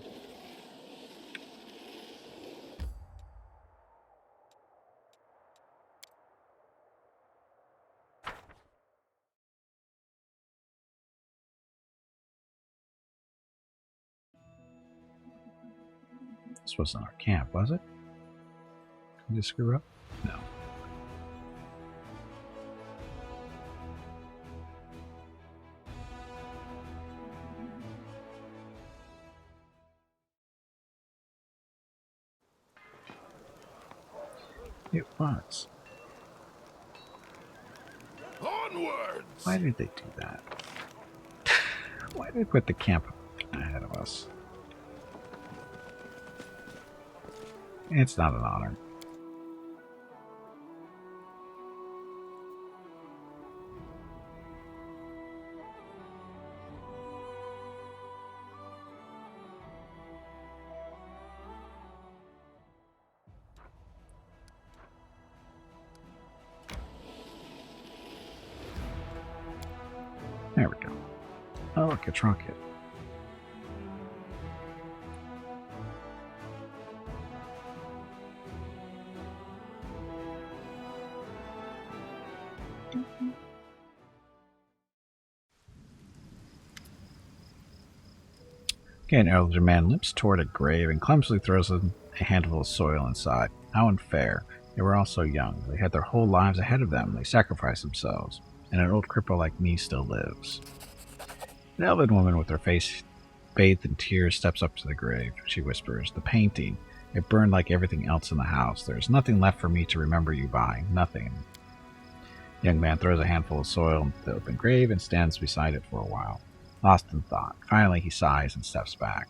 This wasn't our camp, was it? Did you screw up? No. It was. Onwards! Why did they do that? Why did they put the camp ahead of us? It's not an honor. There we go. Oh, look, a trinket. Okay, an elderly man limps toward a grave and clumsily throws a handful of soil inside. How unfair. They were all so young. They had their whole lives ahead of them. They sacrificed themselves. And an old cripple like me still lives. An elven woman with her face bathed in tears steps up to the grave. She whispers, "The painting. It burned like everything else in the house. There's nothing left for me to remember you by. Nothing." The young man throws a handful of soil into the open grave and stands beside it for a while, lost in thought. Finally, he sighs and steps back.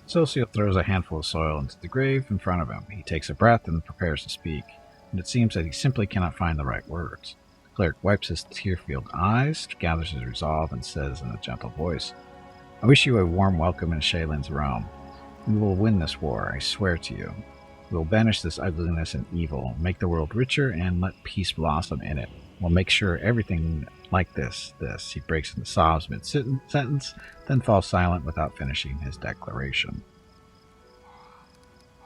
Socio throws a handful of soil into the grave in front of him. He takes a breath and prepares to speak, and it seems that he simply cannot find the right words. The cleric wipes his tear-filled eyes, gathers his resolve, and says in a gentle voice, "I wish you a warm welcome in Shaylin's realm. We will win this war, I swear to you. We will banish this ugliness and evil, make the world richer, and let peace blossom in it. We'll make sure everything like this. He breaks into sobs mid-sentence, then falls silent without finishing his declaration.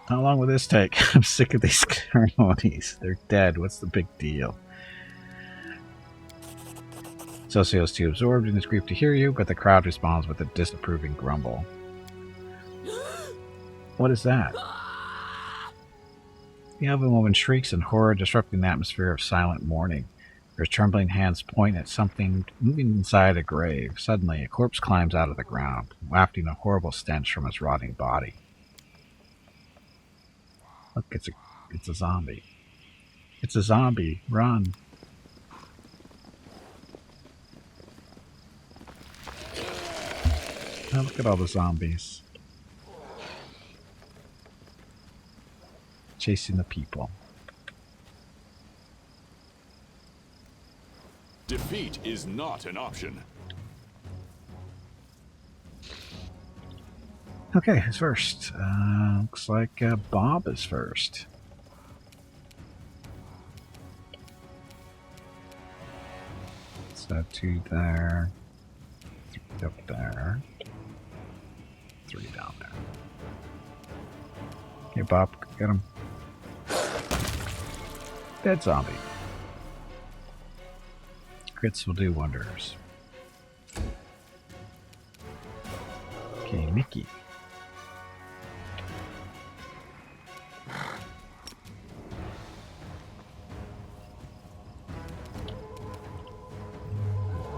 How long will this take? I'm sick of these ceremonies. They're dead. What's the big deal? Socio's too absorbed in his grief to hear you, but the crowd responds with a disapproving grumble. What is that? The elven woman shrieks in horror, disrupting the atmosphere of silent mourning. Her trembling hands point at something moving inside a grave. Suddenly, a corpse climbs out of the ground, wafting a horrible stench from its rotting body. Look, it's a zombie. It's a zombie. Run. Oh, look at all the zombies. Chasing the people. Defeat is not an option. Okay, who's first? Looks like Bob is first. So 2 there. up there. 3 down there. Okay, Bob, get him. Dead zombie. Crits will do wonders. Okay, Mickey. A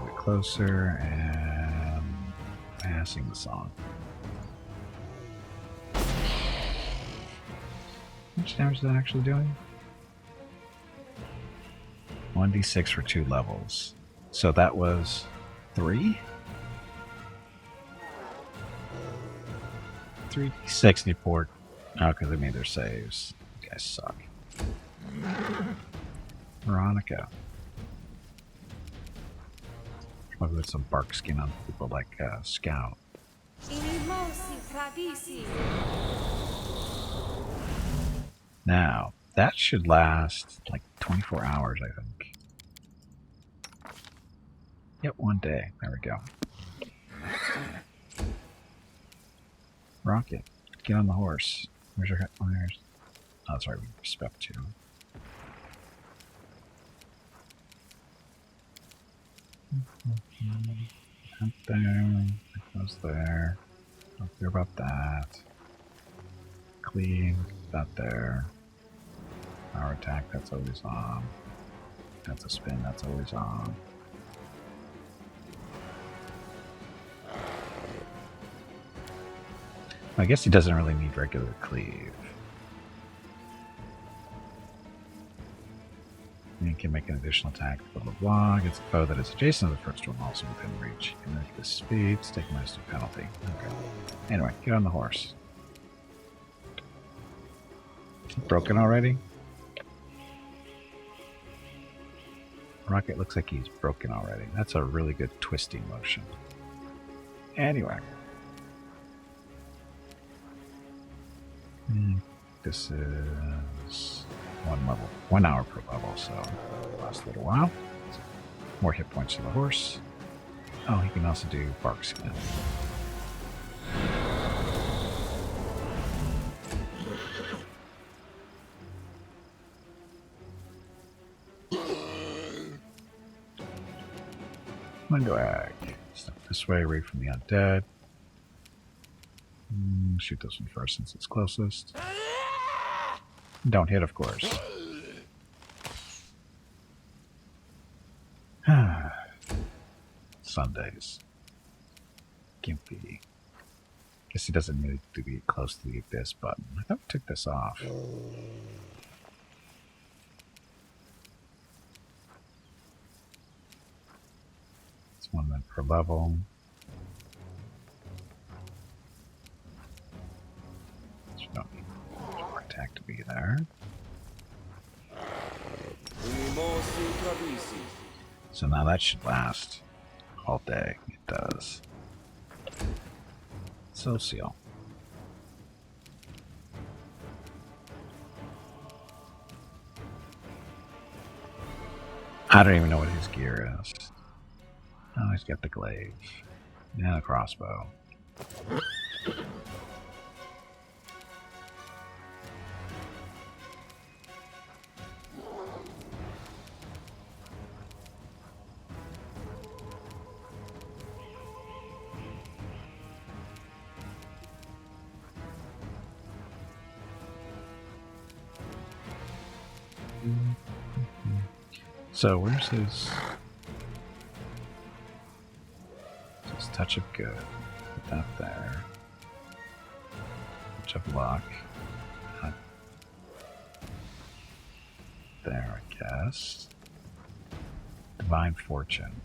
bit closer and passing the song. How much damage is that actually doing? 1d6 for 2 levels. So that was 3? 3d6 report. Oh, because they made their saves. You guys suck. Veronica. Probably with some bark skin on people like Scout. Now, that should last like 24 hours, I think. Yep, 1 day. There we go. Rocket, get on the horse. Where's your... Oh, that's right, we respect you. Up there. That goes there. Don't care about that. Clean. That there. Power attack, that's always on. That's a spin, that's always on. I guess he doesn't really need regular cleave. You can make an additional attack, blah blah blah, against a foe that is adjacent to the first one, also within reach. You can make this speed, take minus 2 penalty. Okay. Anyway, get on the horse. Broken already? Rocket looks like he's broken already. That's a really good twisting motion. Anyway. This is 1 hour per level, so lasts a little while. More hit points to the horse. Oh, he can also do bark skin. Windwag. Step this way, away from the undead. Shoot this one first since it's closest. Don't hit, of course. Sundays. Gimpy. Guess he doesn't need to be close to the abyss button. I thought we took this off. It's 1 minute per level. So we don't need more attack to be there. So now that should last all day. It does. Social. I don't even know what his gear is. Oh, he's got the glaive. And a crossbow. So where's his touch of good? Put that there. Touch of luck. There, I guess. Divine fortune.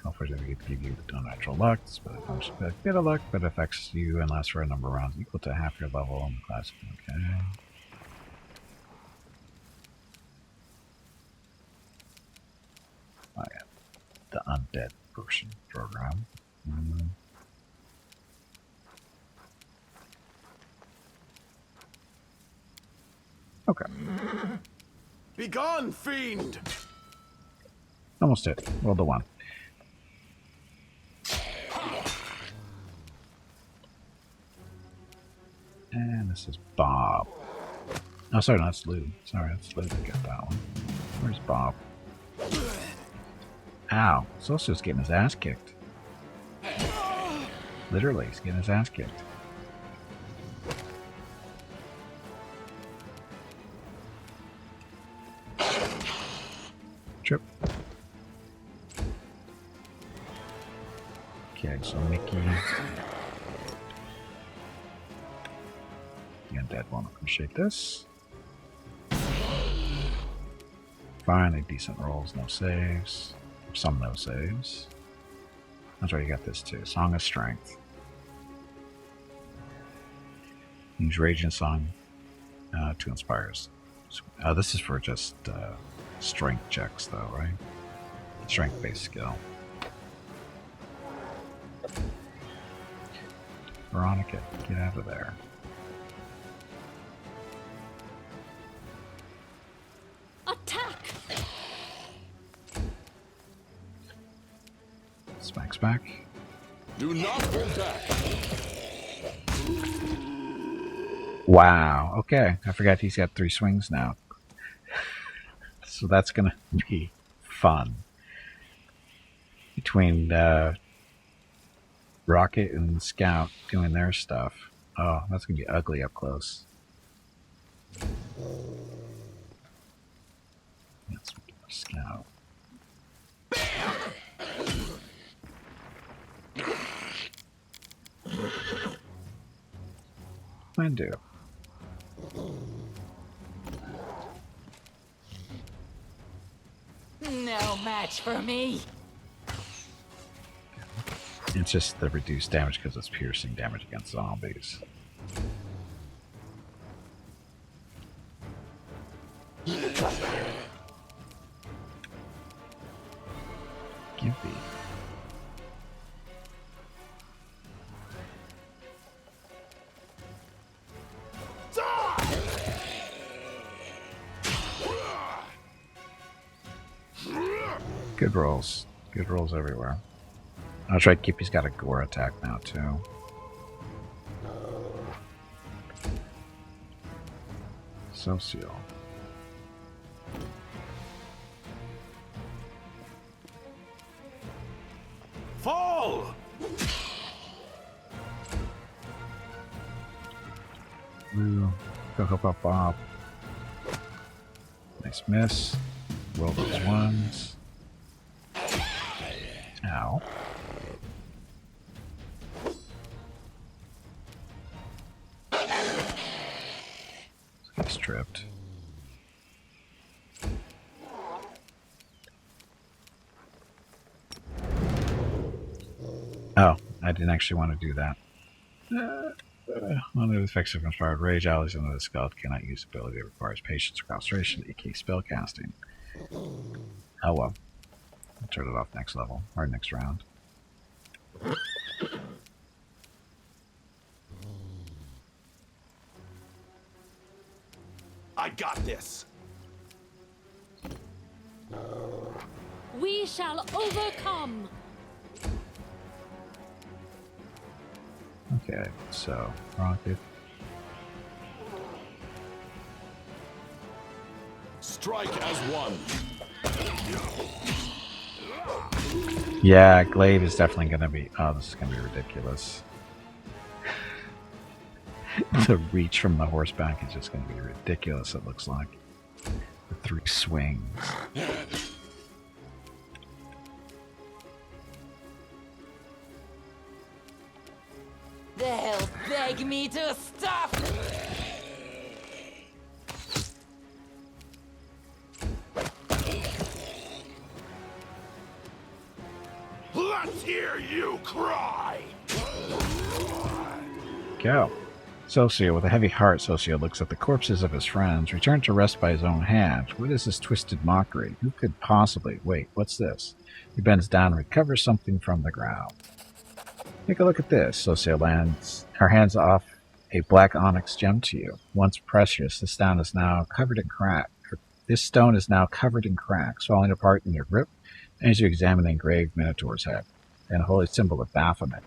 Hopefully we give you the natural luck. It's a bit of luck, but affects you and lasts for a number of rounds equal to half your level in the class. Okay. The undead version program. Okay. Be gone, fiend! Almost it. Roll the 1. And this is Bob. Oh, sorry, that's Lou. Sorry, that's Lou that got that one. Where's Bob? Ow. Socio's getting his ass kicked. Literally, he's getting his ass kicked. Trip. Okay, so Mickey. And Dad won't appreciate this. Finally, decent rolls, no saves. Some no saves. That's right, you got this too. Song of Strength. Use Radiant Song to inspire us. This is for just strength checks, though, right? Strength-based skill. Veronica, get out of there. Attack! Smacks back. Do not hold back. Wow. Okay, I forgot he's got 3 swings now. So that's gonna be fun. Between Rocket and Scout doing their stuff. Oh, that's gonna be ugly up close. That's Scout. I do. No match for me. It's just the reduced damage because it's piercing damage against zombies. Gimpy. Good rolls. Good rolls everywhere. I'll try Gimpy's got a gore attack now too. Socio. Fall! Woo. Go help out Bob. Nice miss. Roll those ones. Ow. He's tripped. Oh, I didn't actually want to do that. One of the effects of inspired rage, allies under the skull cannot use ability that requires patience or concentration, aka spell casting. Oh well. I'll turn it off next level, or next round. I got this. We shall overcome. Okay, so Rocket. Strike as one. Yeah, Glaive is definitely gonna be. Oh, this is gonna be ridiculous. The reach from the horseback is just gonna be ridiculous, it looks like. The 3 swings. They'll beg me to stop. Let's hear you cry. Go. Socio, with a heavy heart, Socio looks at the corpses of his friends, returned to rest by his own hand. What is this twisted mockery? Who could possibly... Wait, what's this? He bends down and recovers something from the ground. Take a look at this. Socio lands her hands off a black onyx gem to you. Once precious, this stone is now covered in cracks. This stone is now covered in cracks, falling apart in your grip as you examine the engraved Minotaur's head, and a holy symbol of Baphomet.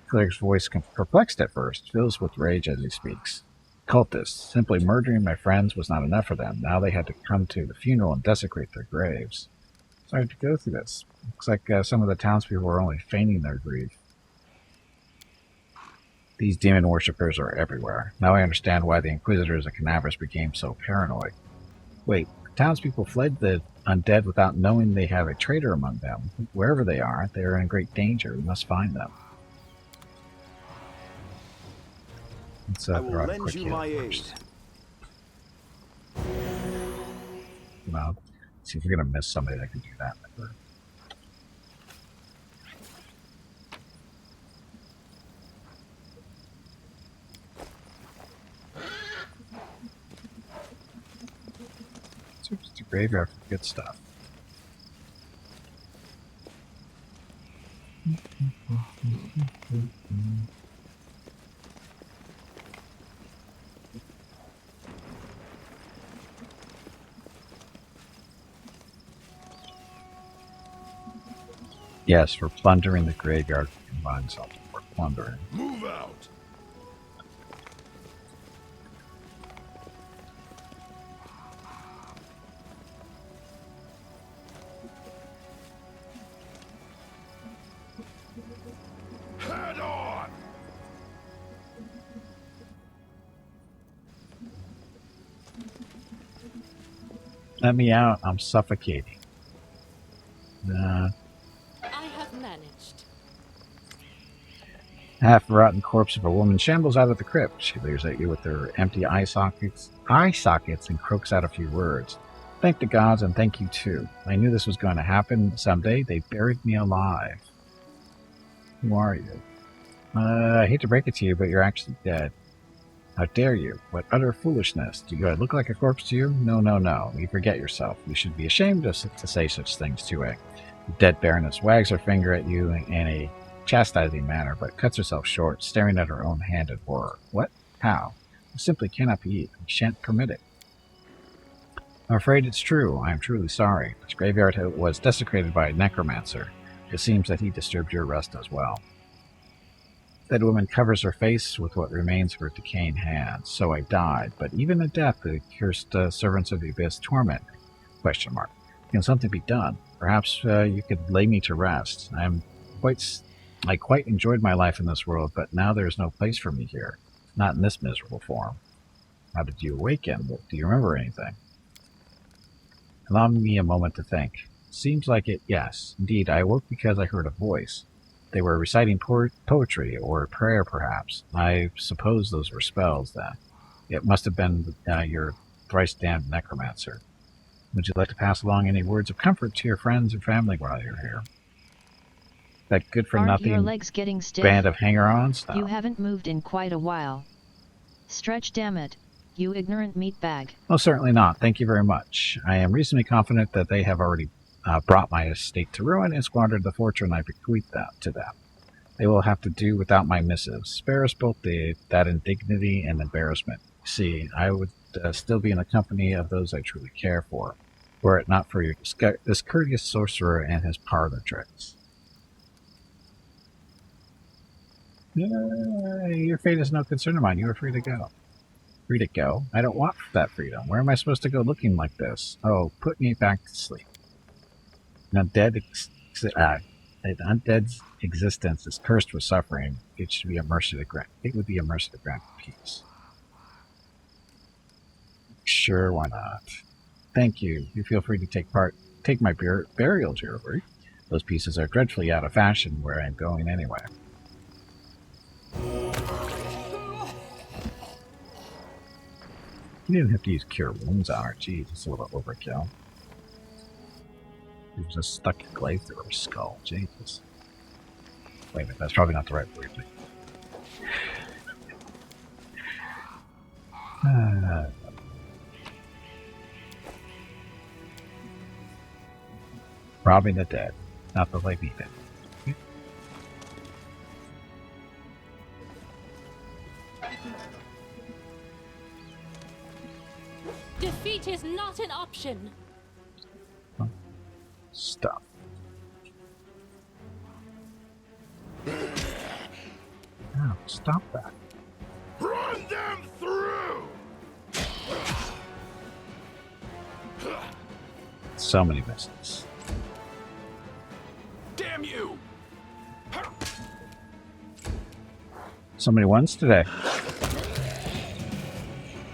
Cleric's voice, perplexed at first, fills with rage as he speaks. cultists. Simply murdering my friends was not enough for them. Now they had to come to the funeral and desecrate their graves. Sorry to go through this. Looks like some of the townspeople were only feigning their grief. These demon worshippers are everywhere. Now I understand why the Inquisitors and Canavers became so paranoid. Wait, the townspeople fled the undead without knowing they have a traitor among them. Wherever they are in great danger. We must find them. Let's I will throw out a lend quick you heal my aid. first. Well, see if we're going to miss somebody that can do that. It's a graveyard for good stuff. Yes, for plundering the graveyard, we can find something for plundering. Move out. Head on. Let me out, I'm suffocating. I have managed. Half-rotten corpse of a woman shambles out of the crypt. She leers at you with her empty eye sockets, and croaks out a few words. Thank the gods and thank you too. I knew this was going to happen someday. They buried me alive. Who are you? I hate to break it to you, but you're actually dead. How dare you? What utter foolishness. Do I look like a corpse to you? No, no, no. You forget yourself. You should be ashamed to say such things to a dead baroness. Wags her finger at you in a chastising manner, but cuts herself short, staring at her own hand in horror. What? How? It simply cannot be. I shan't permit it. I'm afraid it's true. I am truly sorry. This graveyard was desecrated by a necromancer. It seems that he disturbed your rest as well. That woman covers her face with what remains of her decaying hands. So I died, but even at death the cursed servants of the abyss torment me. Question mark. Can something be done? Perhaps you could lay me to rest. I quite enjoyed my life in this world, but now there is no place for me here. Not in this miserable form. How did you awaken? Do you remember anything? Allow me a moment to think. Seems like it, yes. Indeed, I awoke because I heard a voice. They were reciting poetry, or prayer perhaps. I suppose those were spells then. It must have been your thrice-damned necromancer. Would you like to pass along any words of comfort to your friends and family while you're here? That good-for-nothing Aren't your legs getting stiff? band of hanger-ons? No. You haven't moved in quite a while. Stretch, damn it, you ignorant meatbag. Oh, certainly not. Thank you very much. I am reasonably confident that they have already brought my estate to ruin and squandered the fortune I bequeathed to them. They will have to do without my missives. Spare us both that indignity and embarrassment. See, I would still be in the company of those I truly care for, were it not for your discourteous sorcerer and his parlor tricks. Your fate is no concern of mine. You are free to go. Free to go? I don't want that freedom. Where am I supposed to go looking like this? Oh, put me back to sleep. An undead's existence is cursed with suffering. It should be a mercy to grant. It would be a mercy to grant peace. Sure, why not? Thank you. You feel free to take my burial jewelry. Those pieces are dreadfully out of fashion where I'm going anyway. You didn't have to use cure wounds on her. Jeez, it's a little overkill. He was just stuck in glaze through her skull. Jesus. Wait a minute, that's probably not the right word. Robbing the dead, not the living dead. Defeat is not an option. Stop. Oh, stop that. Run them through! So many misses. Damn you! So many ones today.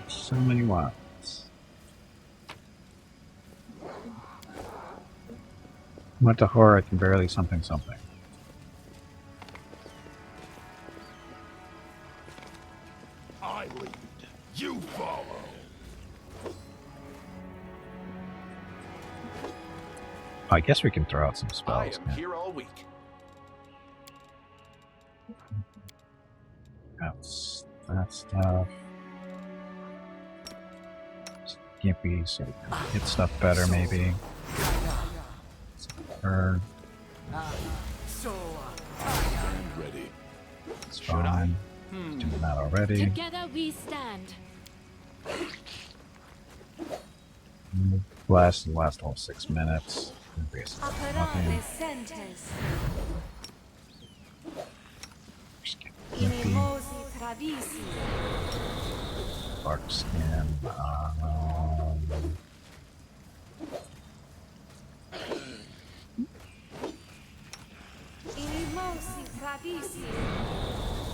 So many ones. Went to horror, I can barely something. I lead. You follow. I guess we can throw out some I spells. am here all week. That's that stuff. Gimpy, so we can hit stuff better, maybe. Or Stand ready. it's fine. Doing that already. Together we stand. Last whole 6 minutes. Basically nothing. Just get Gimpy. Bark skin.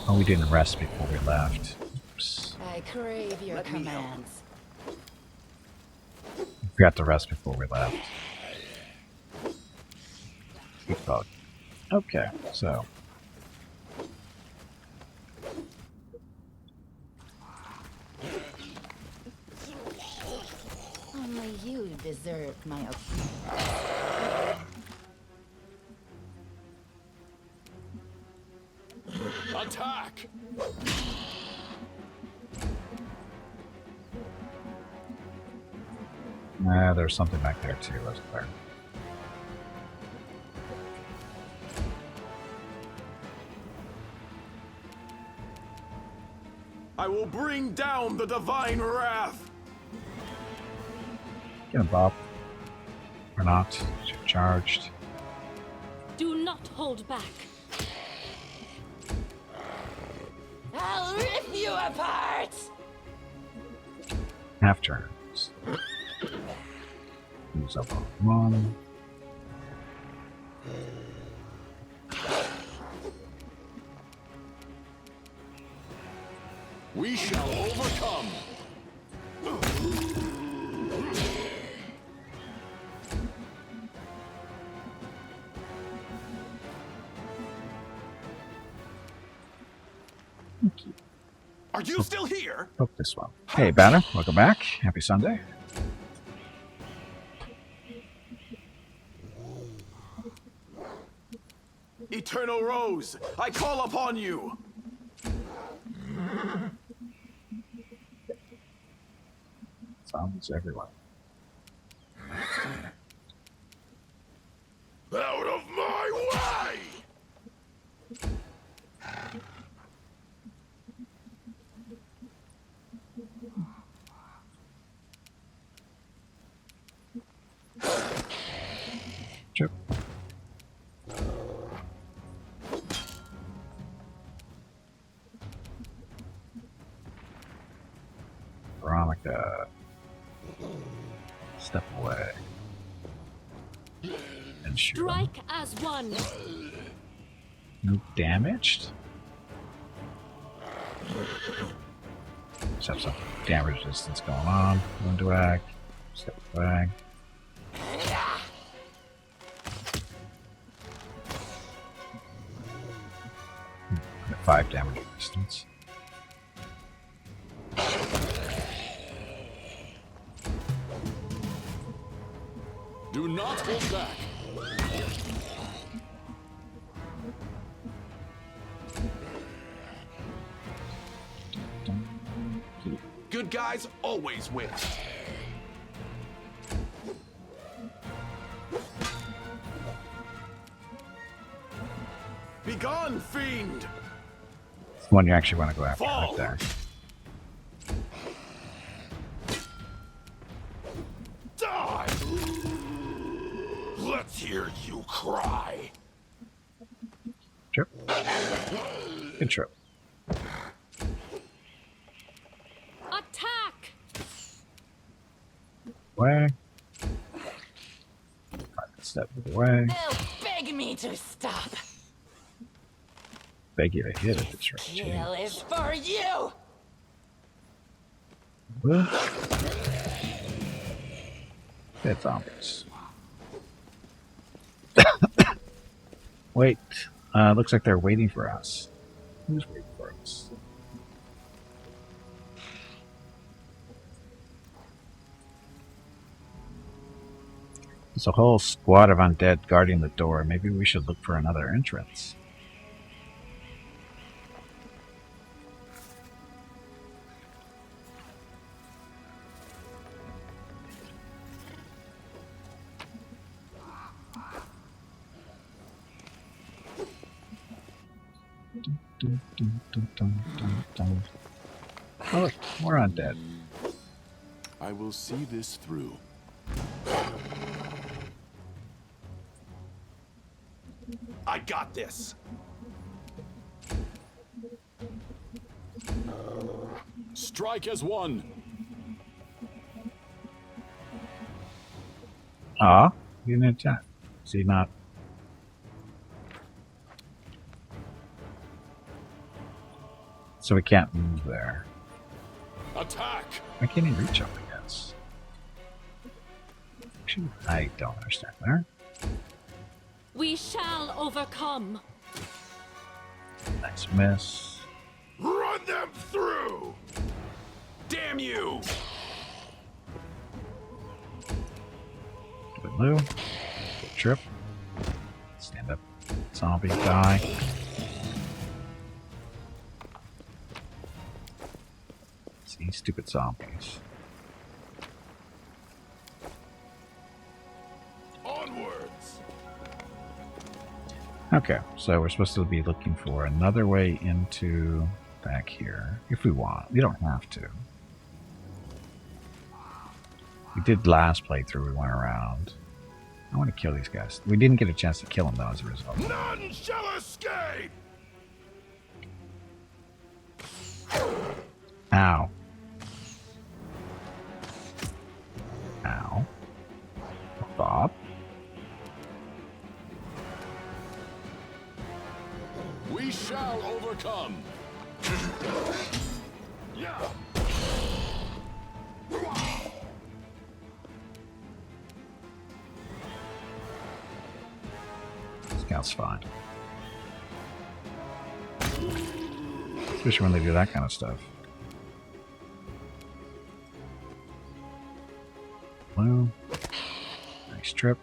Oh, we didn't rest before we left. Oops. I crave your commands. Forgot to rest before we left. Good bug. Okay, so. Only you deserve my Attack! Nah, there's something back there too, wasn't there? I will bring down the divine wrath! Get him, Bob. Or not. Charged. Do not hold back. I'll rip you apart! Half turns. Moves up on one. We shall overcome! Are you still here? Hope this one. Hey, Banner. Welcome back. Happy Sunday. Eternal Rose, I call upon you! Zombies everywhere. Out of my way! Chip. Veronica. Step away. And shoot him. Strike as one. No damaged? Just have some damage resistance going on. Wound wag. Step wag. 5 damage resistance. Do not hold back! Good guys always win. Begone, fiend! It's the one you actually want to go after Fall. right there. Die! Let's hear you cry. Trip. Good trip. Attack! Way. Step away. They'll beg me to stop. Beg you to hit at this rate, Kill too. is for you. Well, dead zombies. Wait. Looks like they're waiting for us. Who's waiting for us? There's a whole squad of undead guarding the door. Maybe we should look for another entrance. Oh, look, more undead. I will see this through. I got this. Strike as one. Ah, he didn't attack. Is he not? So we can't move there. Attack. Why can't he reach up, I guess? Actually, I don't understand there. We shall overcome. Nice miss. Run them through. Damn you. Good blue. Good trip. Stand up. Zombie die. See, stupid zombies. Onwards. Okay, so we're supposed to be looking for another way into back here. If we want. We don't have to. We did last playthrough, we went around. I want to kill these guys. We didn't get a chance to kill them though as a result. None shall escape. Ow. Ow. Bob. We shall overcome. Yeah. Scout's fine. Especially when they do that kind of stuff. Blue. Nice trip.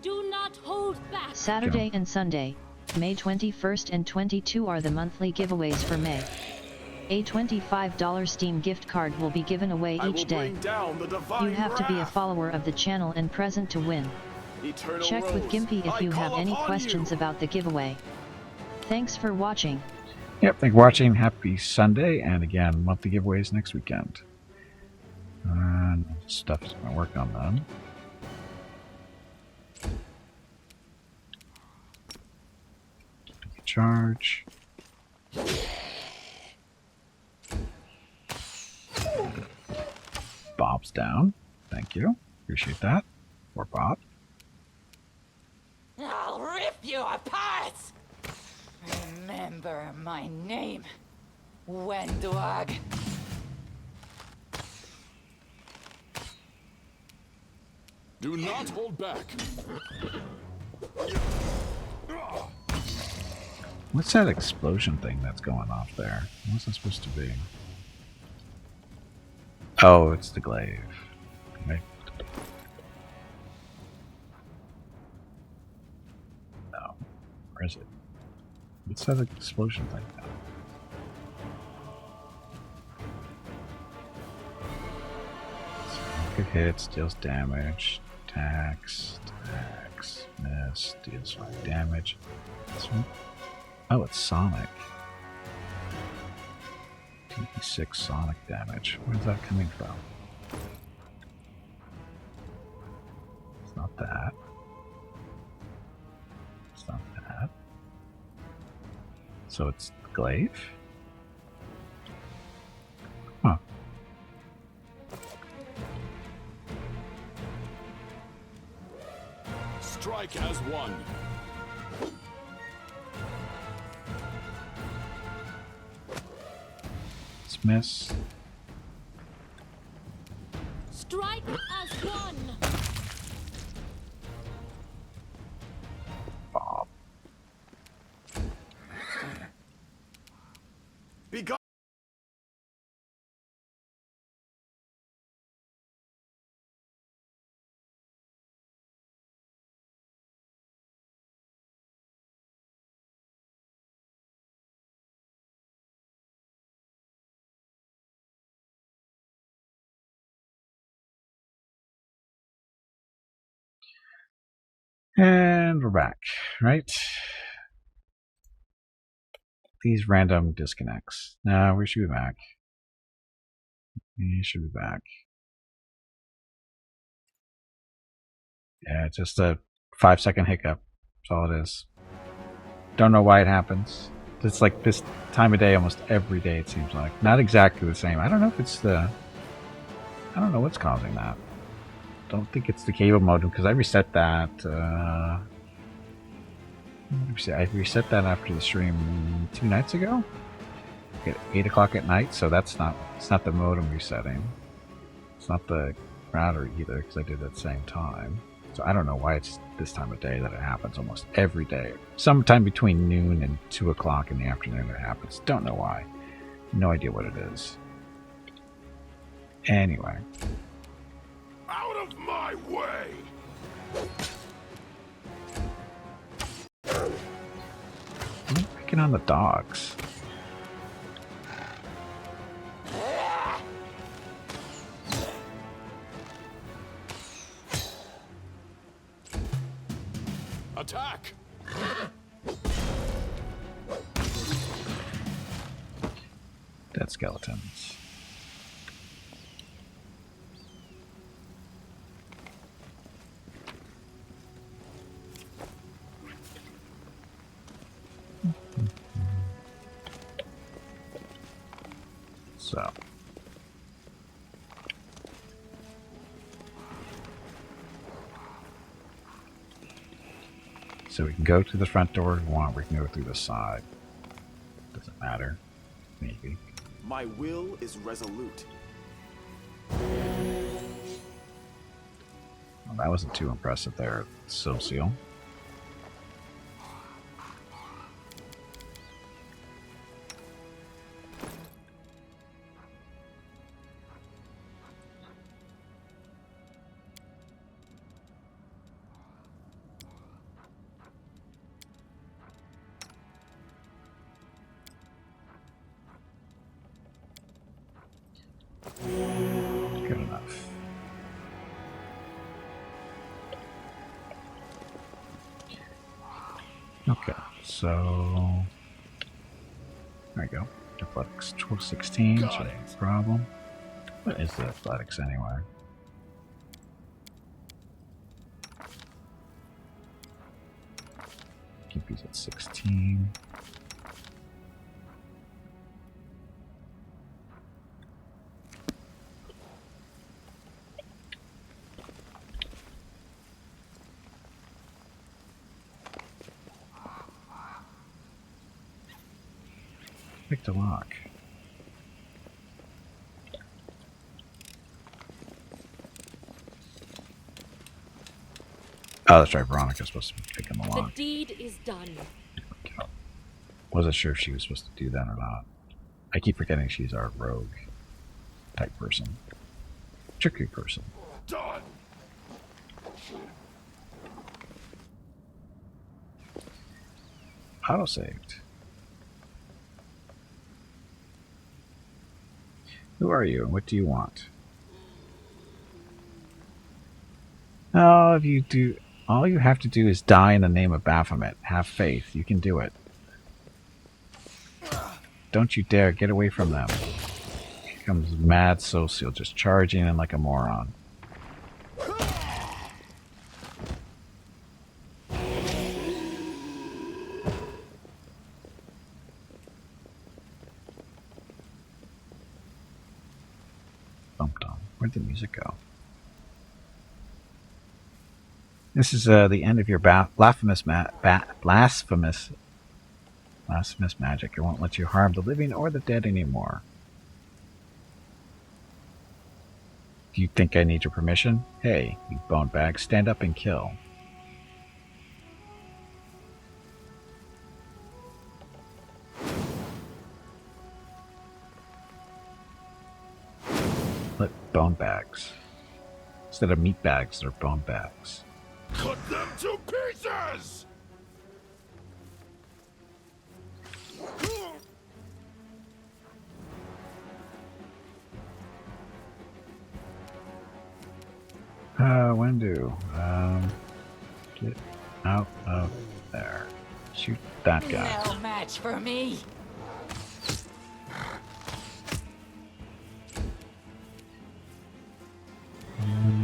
Do not hold back. Saturday and Sunday, May 21st and 22 are the monthly giveaways for May. A $25 Steam gift card will be given away I will each day. bring down the divine You have to be a wrath. follower of the channel and present to win. Eternal Check with Rose, Gimpy if I you have call any upon questions you. about the giveaway. Thanks for watching. Yep, thank you for watching. Happy Sunday. And again, monthly giveaways next weekend. And stuff's going to work on them. Charge. Bob's down. Thank you. Appreciate that. For Bob. I'll rip you apart. Remember my name, Wendwag. Do not hold back. What's that explosion thing that's going off there? What's that supposed to be? Oh, it's the glaive. Okay. No. Where is it? What's that explosion thing now? Good hits, deals damage, attacks, miss, deals 5 damage. This one? Oh, it's Sonic. 2d6 Sonic damage. Where's that coming from? It's not that. It's not that. So it's glaive? Huh. Strike as one. Miss. Strike as one. Bob. Be gone. And we're back, right? These random disconnects. No, we should be back. We should be back. Yeah, it's just a 5-second hiccup. That's all it is. Don't know why it happens. It's like this time of day almost every day, it seems like. Not exactly the same. I don't know if it's the... I don't know what's causing that. Don't think it's the cable modem because I reset that. I reset that after the stream 2 nights ago. At 8 o'clock at night, so that's not. It's not the modem resetting. It's not the router either because I did it at the same time. So I don't know why it's this time of day that it happens almost every day. Sometime between noon and 2 o'clock in the afternoon it happens. Don't know why. No idea what it is. Anyway. Out of my way. I'm picking on the dogs. Attack. Dead skeletons. So we can go through the front door if we want. We can go through the side. Doesn't matter. Maybe. My will is resolute. Well, that wasn't too impressive there, Social. Good enough. Okay, so there we go. Athletics 16, so no problem. What is the athletics anyway? Gimpy's at 16. Picked a lock. Oh, that's right. Veronica's supposed to be picking the lock. The deed is done. Wasn't sure if she was supposed to do that or not. I keep forgetting she's our rogue type person. Tricky person. Done. Auto-saved. Who are you and what do you want? Oh, if you do, all you have to do is die in the name of Baphomet. Have faith. You can do it. Don't you dare get away from them. Here comes mad Social just charging in like a moron. Bumped on. Where'd the music go? This is the end of your blasphemous magic. It won't let you harm the living or the dead anymore. Do you think I need your permission? Hey, you bone bag, stand up and kill. Split bone bags. Instead of meat bags, they're bone bags. Cut them to pieces! Wendu, get out of there. Shoot that guy. No match for me.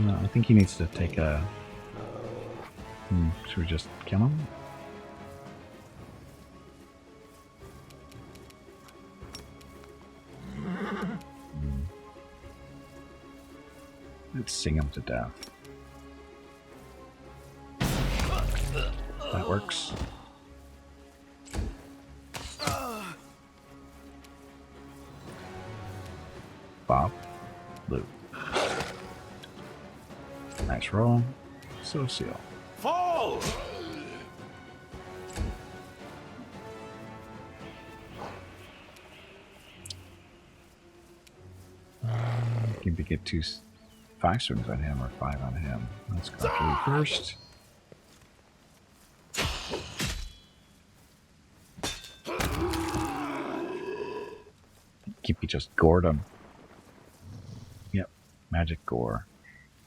I think he needs to take a... should we just kill him? Let's sing him to death. That works. Bob. Blue. Nice roll. So seal. Fall! Can we get 5 swings on him or 5 on him? Let's go to you first. Gimpy just gored him. Yep, magic gore.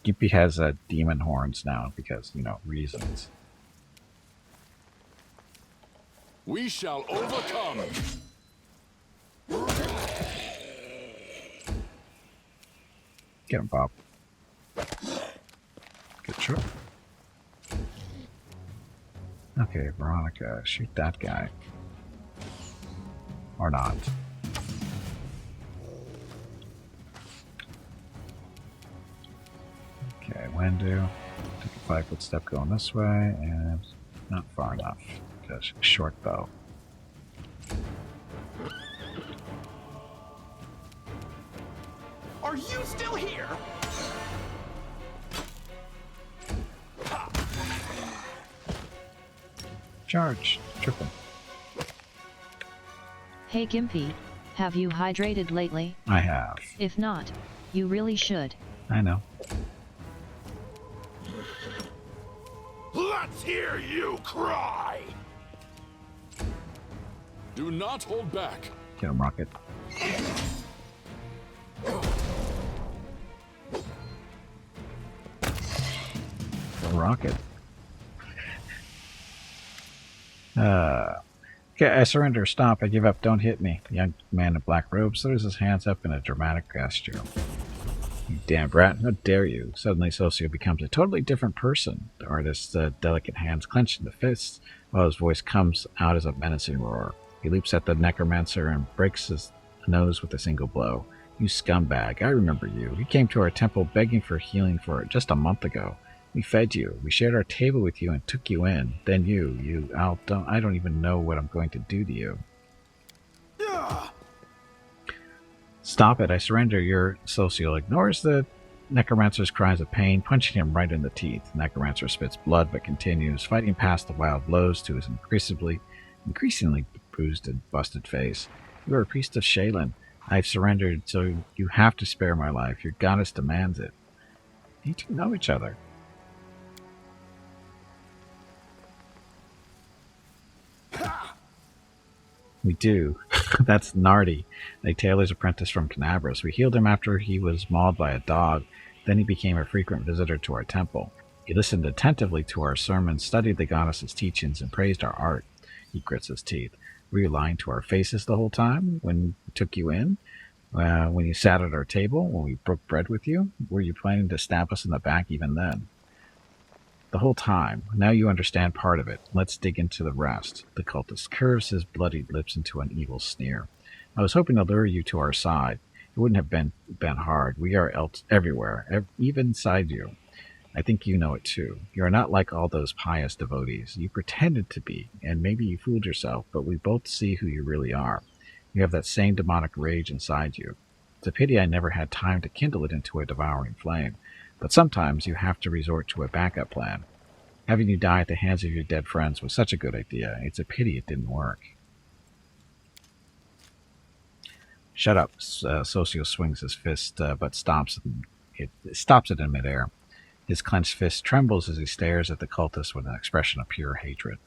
Gimpy has demon horns now because, reasons. We shall overcome! Get him, Bob. Good shot. Okay, Veronica, shoot that guy. Or not. Okay, Wendu. Take a 5-foot step going this way, and not far enough. Just short bow. Are you still here? Charge! Triple. Hey Gimpy, have you hydrated lately? I have. If not, you really should. I know. Let's hear you cry! Do not hold back. Get him, Rocket. Go Rocket. Okay, I surrender. Stop. I give up. Don't hit me. The young man in black robes throws his hands up in a dramatic gesture. You damn brat. How dare you? Suddenly, Socio becomes a totally different person. The artist's delicate hands clench into fists, while his voice comes out as a menacing roar. He leaps at the necromancer and breaks his nose with a single blow. You scumbag. I remember you. You came to our temple begging for healing for just a month ago. We fed you. We shared our table with you and took you in. Then I don't even know what I'm going to do to you. Stop it. I surrender. Your Socio ignores the necromancer's cries of pain, punching him right in the teeth. The necromancer spits blood but continues, fighting past the wild blows to his increasingly bruised and busted face. You are a priest of Shaylin. I've surrendered, so you have to spare my life. Your goddess demands it. You two know each other. We do. That's Nardi, a tailor's apprentice from Canabras. We healed him after he was mauled by a dog. Then he became a frequent visitor to our temple. He listened attentively to our sermons, studied the goddess's teachings, and praised our art. He grits his teeth. Were you lying to our faces the whole time when we took you in? When you sat at our table? When we broke bread with you? Were you planning to stab us in the back even then? The whole time. Now you understand part of it. Let's dig into the rest. The cultist curves his bloodied lips into an evil sneer. I was hoping to lure you to our side. It wouldn't have been hard. We are everywhere, even inside you. I think you know it too. You are not like all those pious devotees. You pretended to be, and maybe you fooled yourself, but we both see who you really are. You have that same demonic rage inside you. It's a pity I never had time to kindle it into a devouring flame, but sometimes you have to resort to a backup plan. Having you die at the hands of your dead friends was such a good idea. It's a pity it didn't work. Shut up. Socio swings his fist, but stops it in midair. His clenched fist trembles as he stares at the cultist with an expression of pure hatred.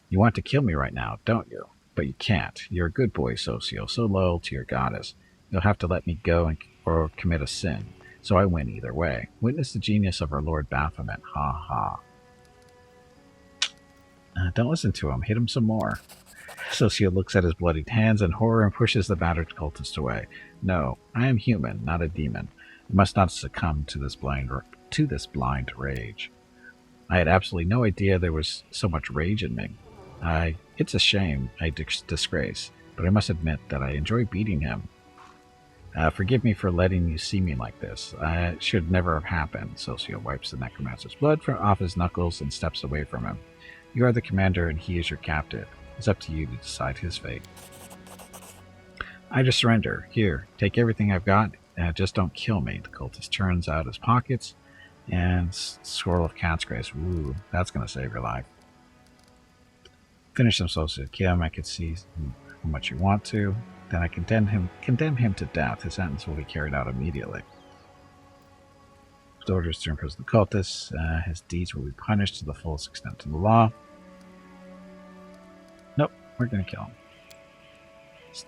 You want to kill me right now, don't you? But you can't. You're a good boy, Socio, so loyal to your goddess. You'll have to let me go or commit a sin, so I win either way. Witness the genius of our Lord Baphomet. Ha ha. Don't listen to him. Hit him some more. Socio looks at his bloodied hands in horror and pushes the battered cultist away. No, I am human, not a demon. I must not succumb to this blind rage. I had absolutely no idea there was so much rage in me. It's a shame, disgrace, but I must admit that I enjoy beating him. Forgive me for letting you see me like this. It should never have happened. Socio wipes the necromancer's blood off his knuckles and steps away from him. You are the commander and he is your captive. It's up to you to decide his fate. I just surrender. Here, take everything I've got, just don't kill me. The cultist turns out his pockets and swirl of cat's grace. Ooh, that's going to save your life. Finish him, Socio. Kill him. I can see how much you want to. Then I condemn him to death. His sentence will be carried out immediately. With orders to imprison the cultist, his deeds will be punished to the fullest extent of the law. Nope, we're going to kill him.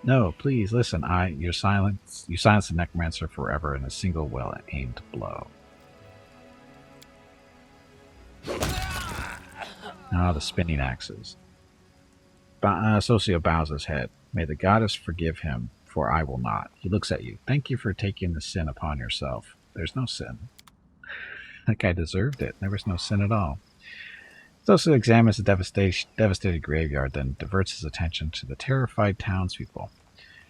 No, please, listen. You silence the necromancer forever in a single well-aimed blow. The spinning axes. Socio bows his head. May the goddess forgive him, for I will not. He looks at you. Thank you for taking the sin upon yourself. There's no sin. That guy deserved it. There was no sin at all. Socio examines the devastated graveyard, then diverts his attention to the terrified townspeople.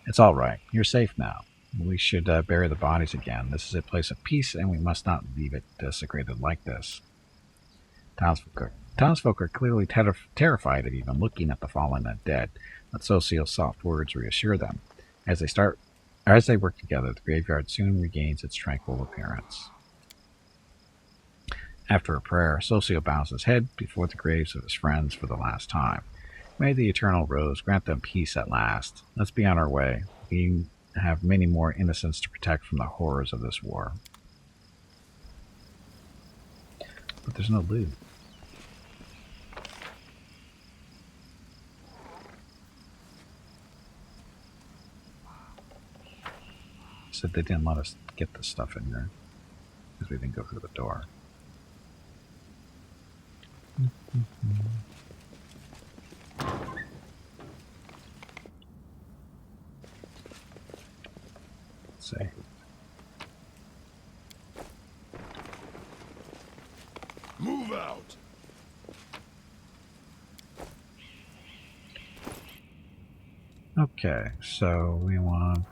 It's all right. You're safe now. We should bury the bodies again. This is a place of peace, and we must not leave it desecrated like this. Townsfolk are clearly terrified of even looking at the fallen and dead, but Socio's soft words reassure them. As they work together, the graveyard soon regains its tranquil appearance. After a prayer, Socio bows his head before the graves of his friends for the last time. May the Eternal Rose grant them peace at last. Let's be on our way. We have many more innocents to protect from the horrors of this war. But there's no loot. Said they didn't let us get this stuff in there because we didn't go through the door. Save. Move out. Okay, so we want...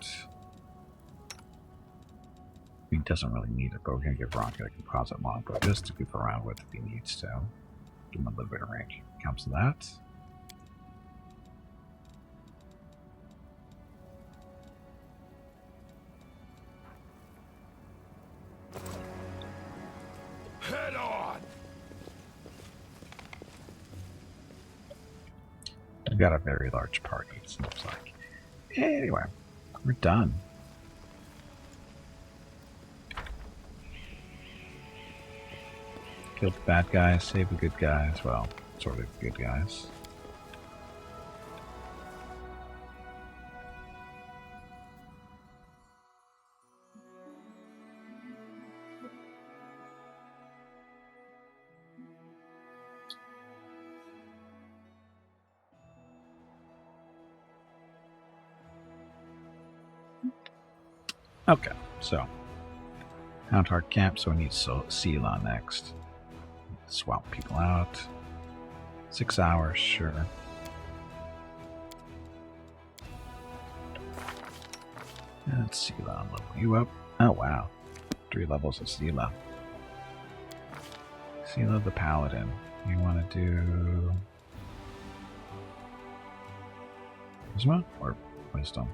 He doesn't really need it, but we're going to give Veronica a composite longbow just to goof around with if he needs to. Give him a little bit of range. Comes to that. Head on. We've got a very large party, it seems like. Anyway, we're done. Killed the bad guys, saved the good guys. Well, sort of good guys. Okay, so Half-Orc camp, so we need Seelah next. Swap people out. 6 hours, sure. Let's Seelah, level you up. Oh wow, 3 levels of Seelah. Seal of the Paladin. You want to do Charisma or Wisdom?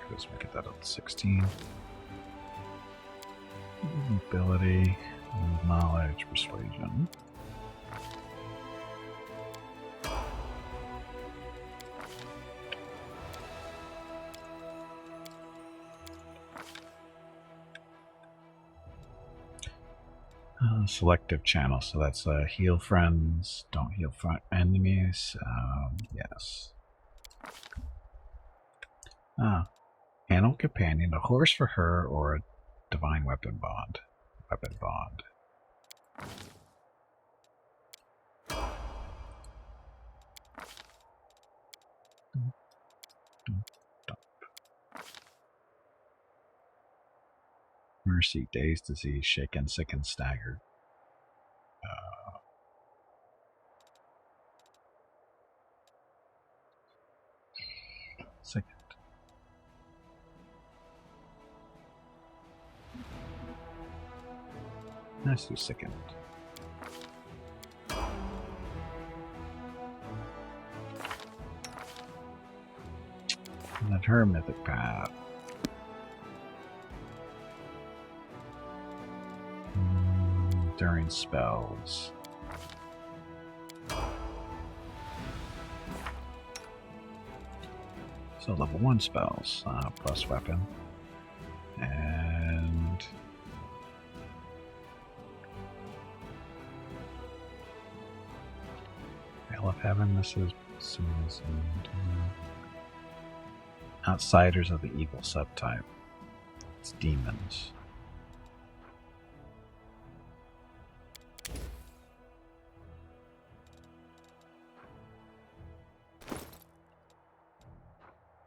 Let's make it that up to 16. Ability, knowledge, persuasion. Selective channel, so that's heal friends, don't heal enemies. Yes. Animal companion, a horse for her, or a divine weapon bond. Weapon bond. Mercy, dazed, disease, shaken, sick, and staggered. Second. Let's do second. And then her mythic path. During spells. So level 1 spells, plus weapon. And Veil of Heaven, this is Outsiders of the Evil subtype. It's demons.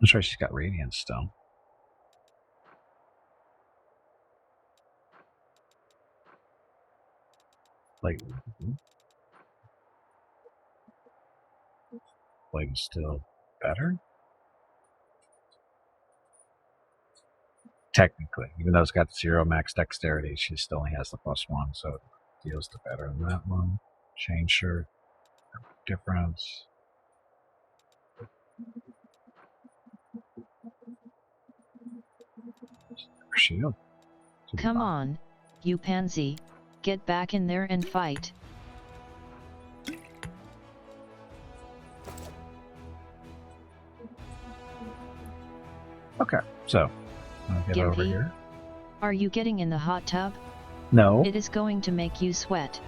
I'm sure she's got Radiance still. Like, still better? Technically, even though it's got 0 max dexterity, she still only has the +1, so it deals to better than that one. Chain shirt, difference. Shield. Come on, you pansy, get back in there and fight. Okay, so I'll get over Gimpy? here. Are you getting in the hot tub? No. It is going to make you sweat.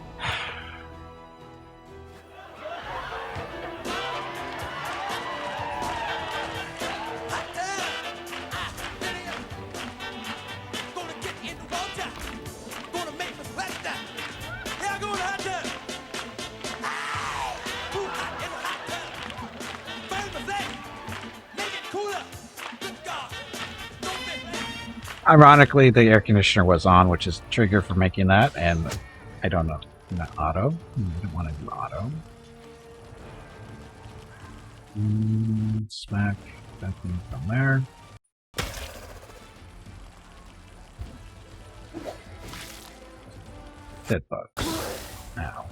Ironically, the air conditioner was on, which is the trigger for making that, and I don't know. Not auto. I don't want to do auto. Smack that thing from there. Dead bug. Ow.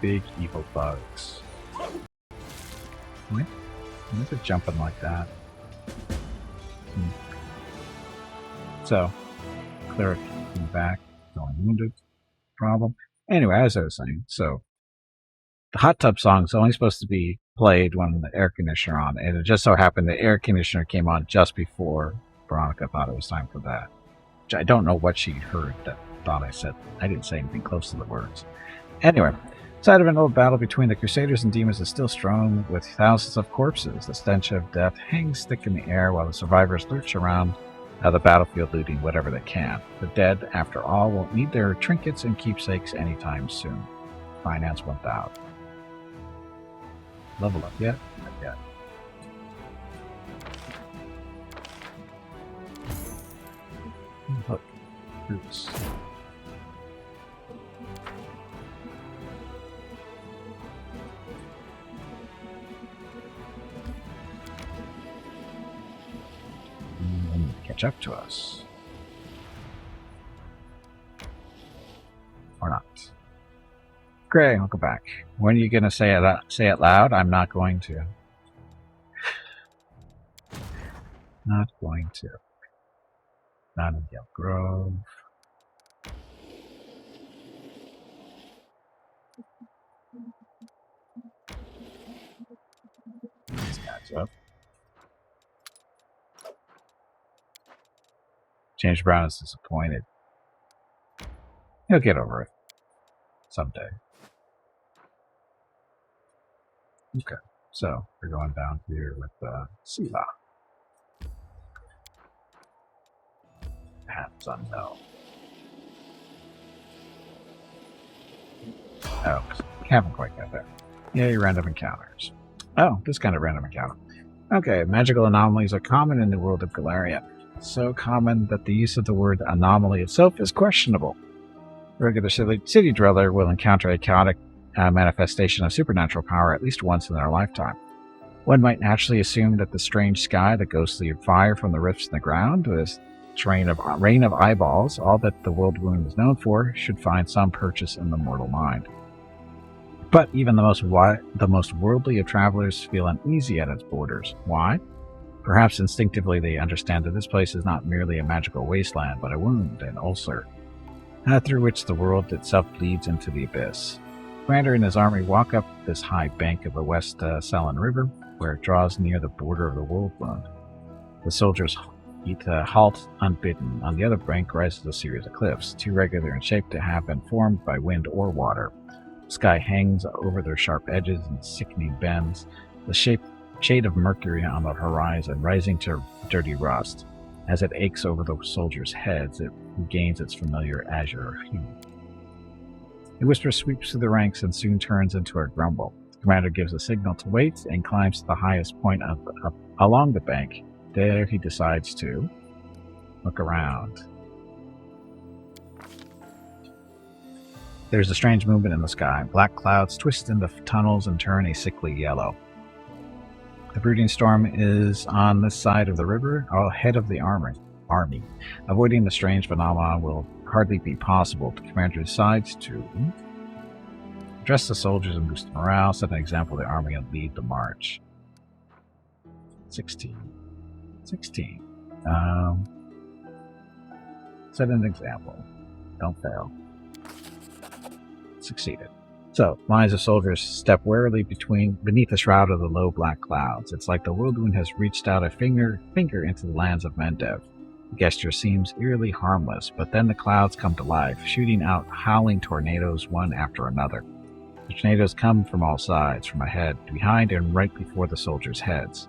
Big evil bugs. Why is it jumping like that? So, cleric came back, going wounded. Problem. Anyway, as I was saying, so the hot tub song is only supposed to be played when the air conditioner on, and it just so happened the air conditioner came on just before Veronica thought it was time for that. Which I don't know what she heard that thought I said. I didn't say anything close to the words. Anyway. The side of an old battle between the Crusaders and demons is still strewn with thousands of corpses. The stench of death hangs thick in the air while the survivors lurch around the battlefield looting whatever they can. The dead, after all, won't need their trinkets and keepsakes anytime soon. Finance 1000. Level up yet? Not yet. Look. Roots. catch up to us. Or not. Gray, welcome back. When are you going to say it loud? I'm not going to. Not going to. Not in Yelp Grove. These guys up. James Brown is disappointed. He'll get over it. Someday. Okay, so we're going down here with Sela. Hands unknown. Oh, haven't quite got there. Yay, random encounters. Oh, this kind of random encounter. Okay, magical anomalies are common in the world of Galeria. So common that the use of the word anomaly itself is questionable. A regular city dweller will encounter a chaotic manifestation of supernatural power at least once in their lifetime. One might naturally assume that the strange sky, the ghostly fire from the rifts in the ground, this rain of eyeballs, all that the world wound is known for, should find some purchase in the mortal mind. But even the most worldly of travelers feel uneasy at its borders. Why? Perhaps instinctively they understand that this place is not merely a magical wasteland, but a wound, an ulcer, through which the world itself bleeds into the abyss. Commander and his army walk up this high bank of the West Salon River, where it draws near the border of the world wound. The soldiers halt unbidden. On the other bank rises a series of cliffs, too regular in shape to have been formed by wind or water. The sky hangs over their sharp edges and sickening bends, the shade of mercury on the horizon rising to dirty rust. As it aches over the soldiers' heads, it regains its familiar azure hue. A whisper sweeps through the ranks and soon turns into a grumble. The commander gives a signal to wait and climbs to the highest point along the bank. There he decides to look around. There's a strange movement in the sky. Black clouds twist into tunnels and turn a sickly yellow. The brooding storm is on this side of the river, ahead of the army. Avoiding the strange phenomenon will hardly be possible. The commander decides to address the soldiers and boost morale, set an example of the army, and lead the march. 16. Set an example. Don't fail. Succeeded. So, lines of soldiers step warily beneath the shroud of the low black clouds. It's like the whirlwind has reached out a finger into the lands of Mendev. The gesture seems eerily harmless, but then the clouds come to life, shooting out howling tornadoes one after another. The tornadoes come from all sides, from ahead, behind, and right before the soldiers' heads.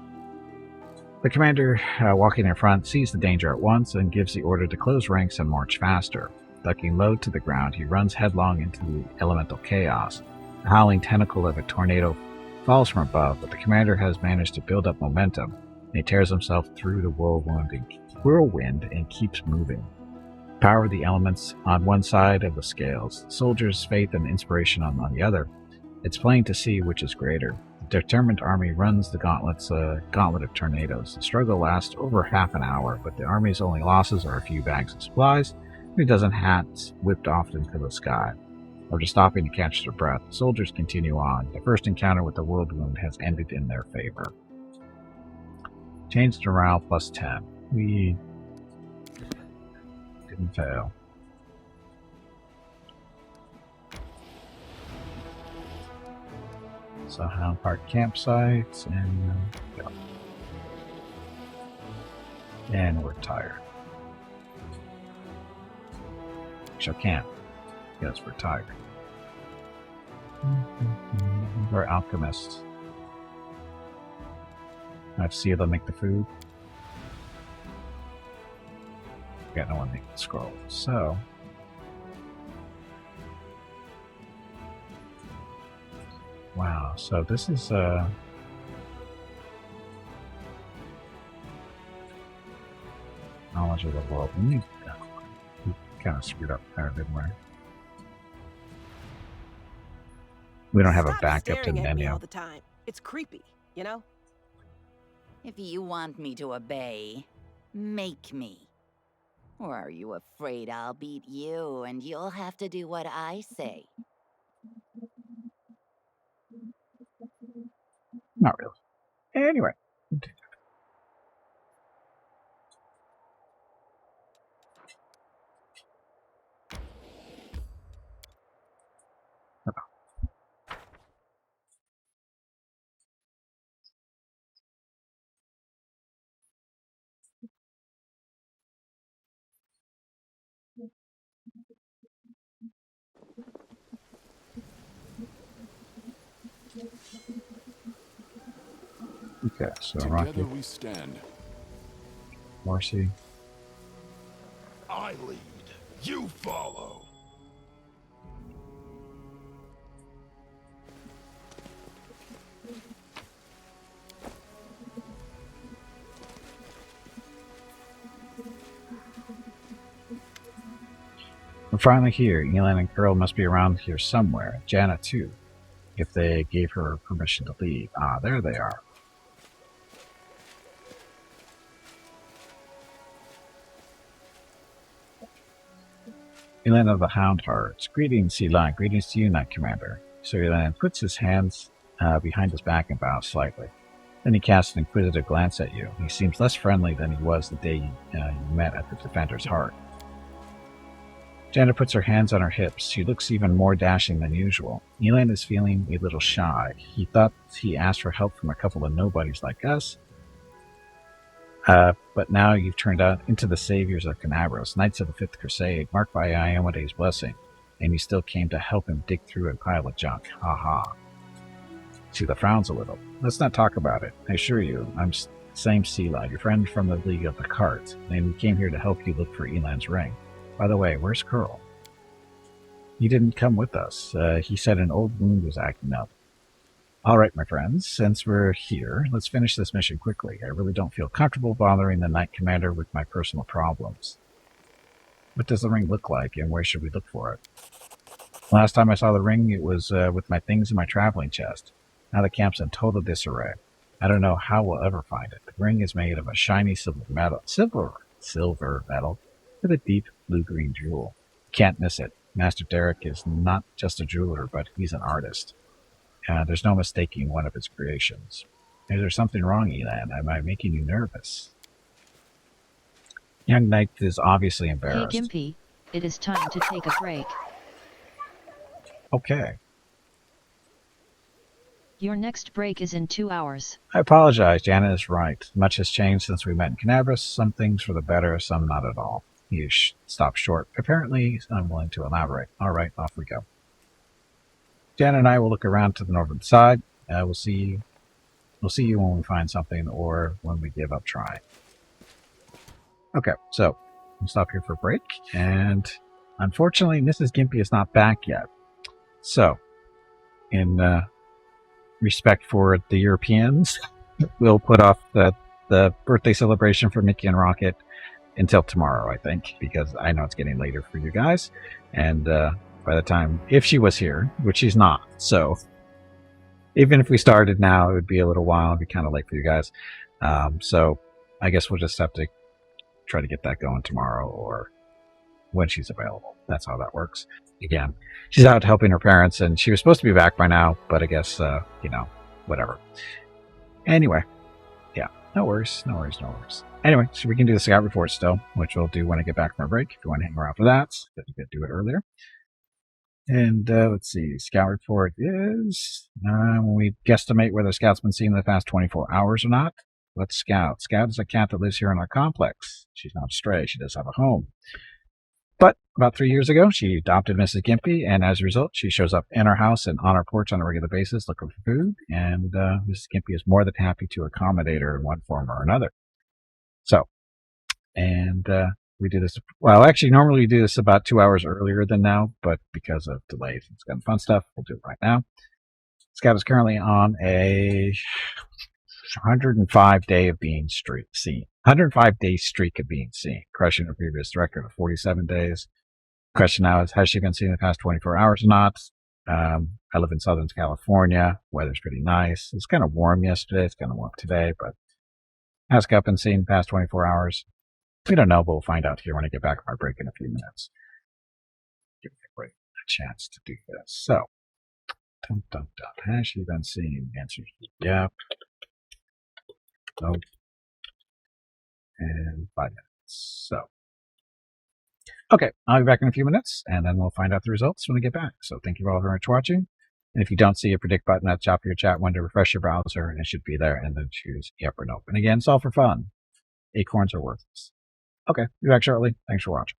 The commander, walking in front, sees the danger at once and gives the order to close ranks and march faster. Ducking low to the ground, he runs headlong into the elemental chaos. The howling tentacle of a tornado falls from above, but the commander has managed to build up momentum, and he tears himself through the whirlwind and keeps moving. Power of the elements on one side of the scales, the soldiers' faith and inspiration on the other. It's plain to see which is greater. The determined army runs the gauntlet of tornadoes. The struggle lasts over half an hour, but the army's only losses are a few bags of supplies, and a dozen hats whipped off into the sky. After stopping to catch their breath, the soldiers continue on. The first encounter with the world wound has ended in their favor. Changed morale plus 10. We didn't fail. So Half-Orc campsites and go. And we're tired. So can't, because we're tired. We're alchemists. I have to see them make the food. Got no one to make the scroll. So wow, so this is knowledge of the world. We kind of screwed up there, didn't we? We don't have a backup to the menu. All the time. It's creepy, you know? If you want me to obey, Make me. Or are you afraid I'll beat you and you'll have to do what I say? Not really. Anyway. Okay, so Together Rocket, we stand. Marcy. I lead. You follow. We're finally here. Elan and Curl must be around here somewhere. Jana, too, if they gave her permission to leave. Ah, there they are. Elan of the Hound Hearts. Greetings, Elan. Greetings to you, Knight Commander. So Elan puts his hands behind his back and bows slightly. Then he casts an inquisitive glance at you. He seems less friendly than he was the day you met at the Defender's Heart. Jana puts her hands on her hips. She looks even more dashing than usual. Elan is feeling a little shy. He thought he asked for help from a couple of nobodies like us. But now you've turned out into the saviors of Canabros, Knights of the Fifth Crusade, marked by Iomede's blessing, and you still came to help him dig through a pile of junk. Ha ha. Sheila frowns a little. Let's not talk about it. I assure you, I'm same Sheila, your friend from the League of the Cart, and we came here to help you look for Elan's ring. By the way, where's Curl? He didn't come with us. He said an old wound was acting up. All right, my friends, since we're here, let's finish this mission quickly. I really don't feel comfortable bothering the Knight Commander with my personal problems. What does the ring look like, and where should we look for it? Last time I saw the ring, it was with my things in my traveling chest. Now the camp's in total disarray. I don't know how we'll ever find it. The ring is made of a shiny silver metal with a deep blue-green jewel. Can't miss it. Master Derek is not just a jeweler, but he's an artist. There's no mistaking one of his creations. Is there something wrong, Elan? Am I making you nervous? Young Knight is obviously Hey embarrassed. Gimpy, it is time to take a break. Okay. Your next break is in 2 hours. I apologize. Janet is right. Much has changed since we met in Canabros. Some things for the better, some not at all. He stopped short. Apparently, he's unwilling to elaborate. All right, off we go. Janet and I will look around to the northern side. We'll see you when we find something or when we give up trying. Okay, so we'll stop here for a break. And unfortunately, Mrs. Gimpy is not back yet. So, in respect for the Europeans, we'll put off the birthday celebration for Mickey and Rocket until tomorrow, I think, because I know it's getting later for you guys. And by the time, if she was here, which she's not, so even if we started now, it would be a little while. It'd be kind of late for you guys. So I guess we'll just have to try to get that going tomorrow or when she's available. That's how that works. Again, she's out helping her parents, and she was supposed to be back by now, but I guess, whatever. Anyway, yeah, no worries. Anyway, so we can do the scout report still, which we'll do when I get back from our break. If you want to hang around for that, but you could do it earlier. And let's see, scout report is when we guesstimate whether a scout's been seen in the past 24 hours or not. What's Scout? Scout is a cat that lives here in our complex. She's not a stray. She does have a home. But about 3 years ago, she adopted Mrs. Gimpy, and as a result, she shows up in our house and on our porch on a regular basis looking for food, and Mrs. Gimpy is more than happy to accommodate her in one form or another. So, and we do this, well, actually, normally we do this about 2 hours earlier than now, but because of delays and kind of fun stuff, we'll do it right now. Scout is currently on a 105-day of being seen. 105-day streak of being seen, crushing her previous record of 47 days. Question now is, has she been seen in the past 24 hours or not? I live in Southern California. Weather's pretty nice. It's kind of warm yesterday. It's kind of warm today, but has Scout been seen in the past 24 hours? We don't know, but we'll find out here when I get back from our break in a few minutes. Give everybody a chance to do this. So, dun, dun, dun. Has she been seen? Answer: yep. Nope. And 5 minutes. So, okay, I'll be back in a few minutes, and then we'll find out the results when we get back. So thank you all very much for watching. And if you don't see a predict button at the top of your chat window, refresh your browser, and it should be there, and then choose yep or nope. And again, it's all for fun. Acorns are worthless. Okay, be back shortly. Thanks for watching.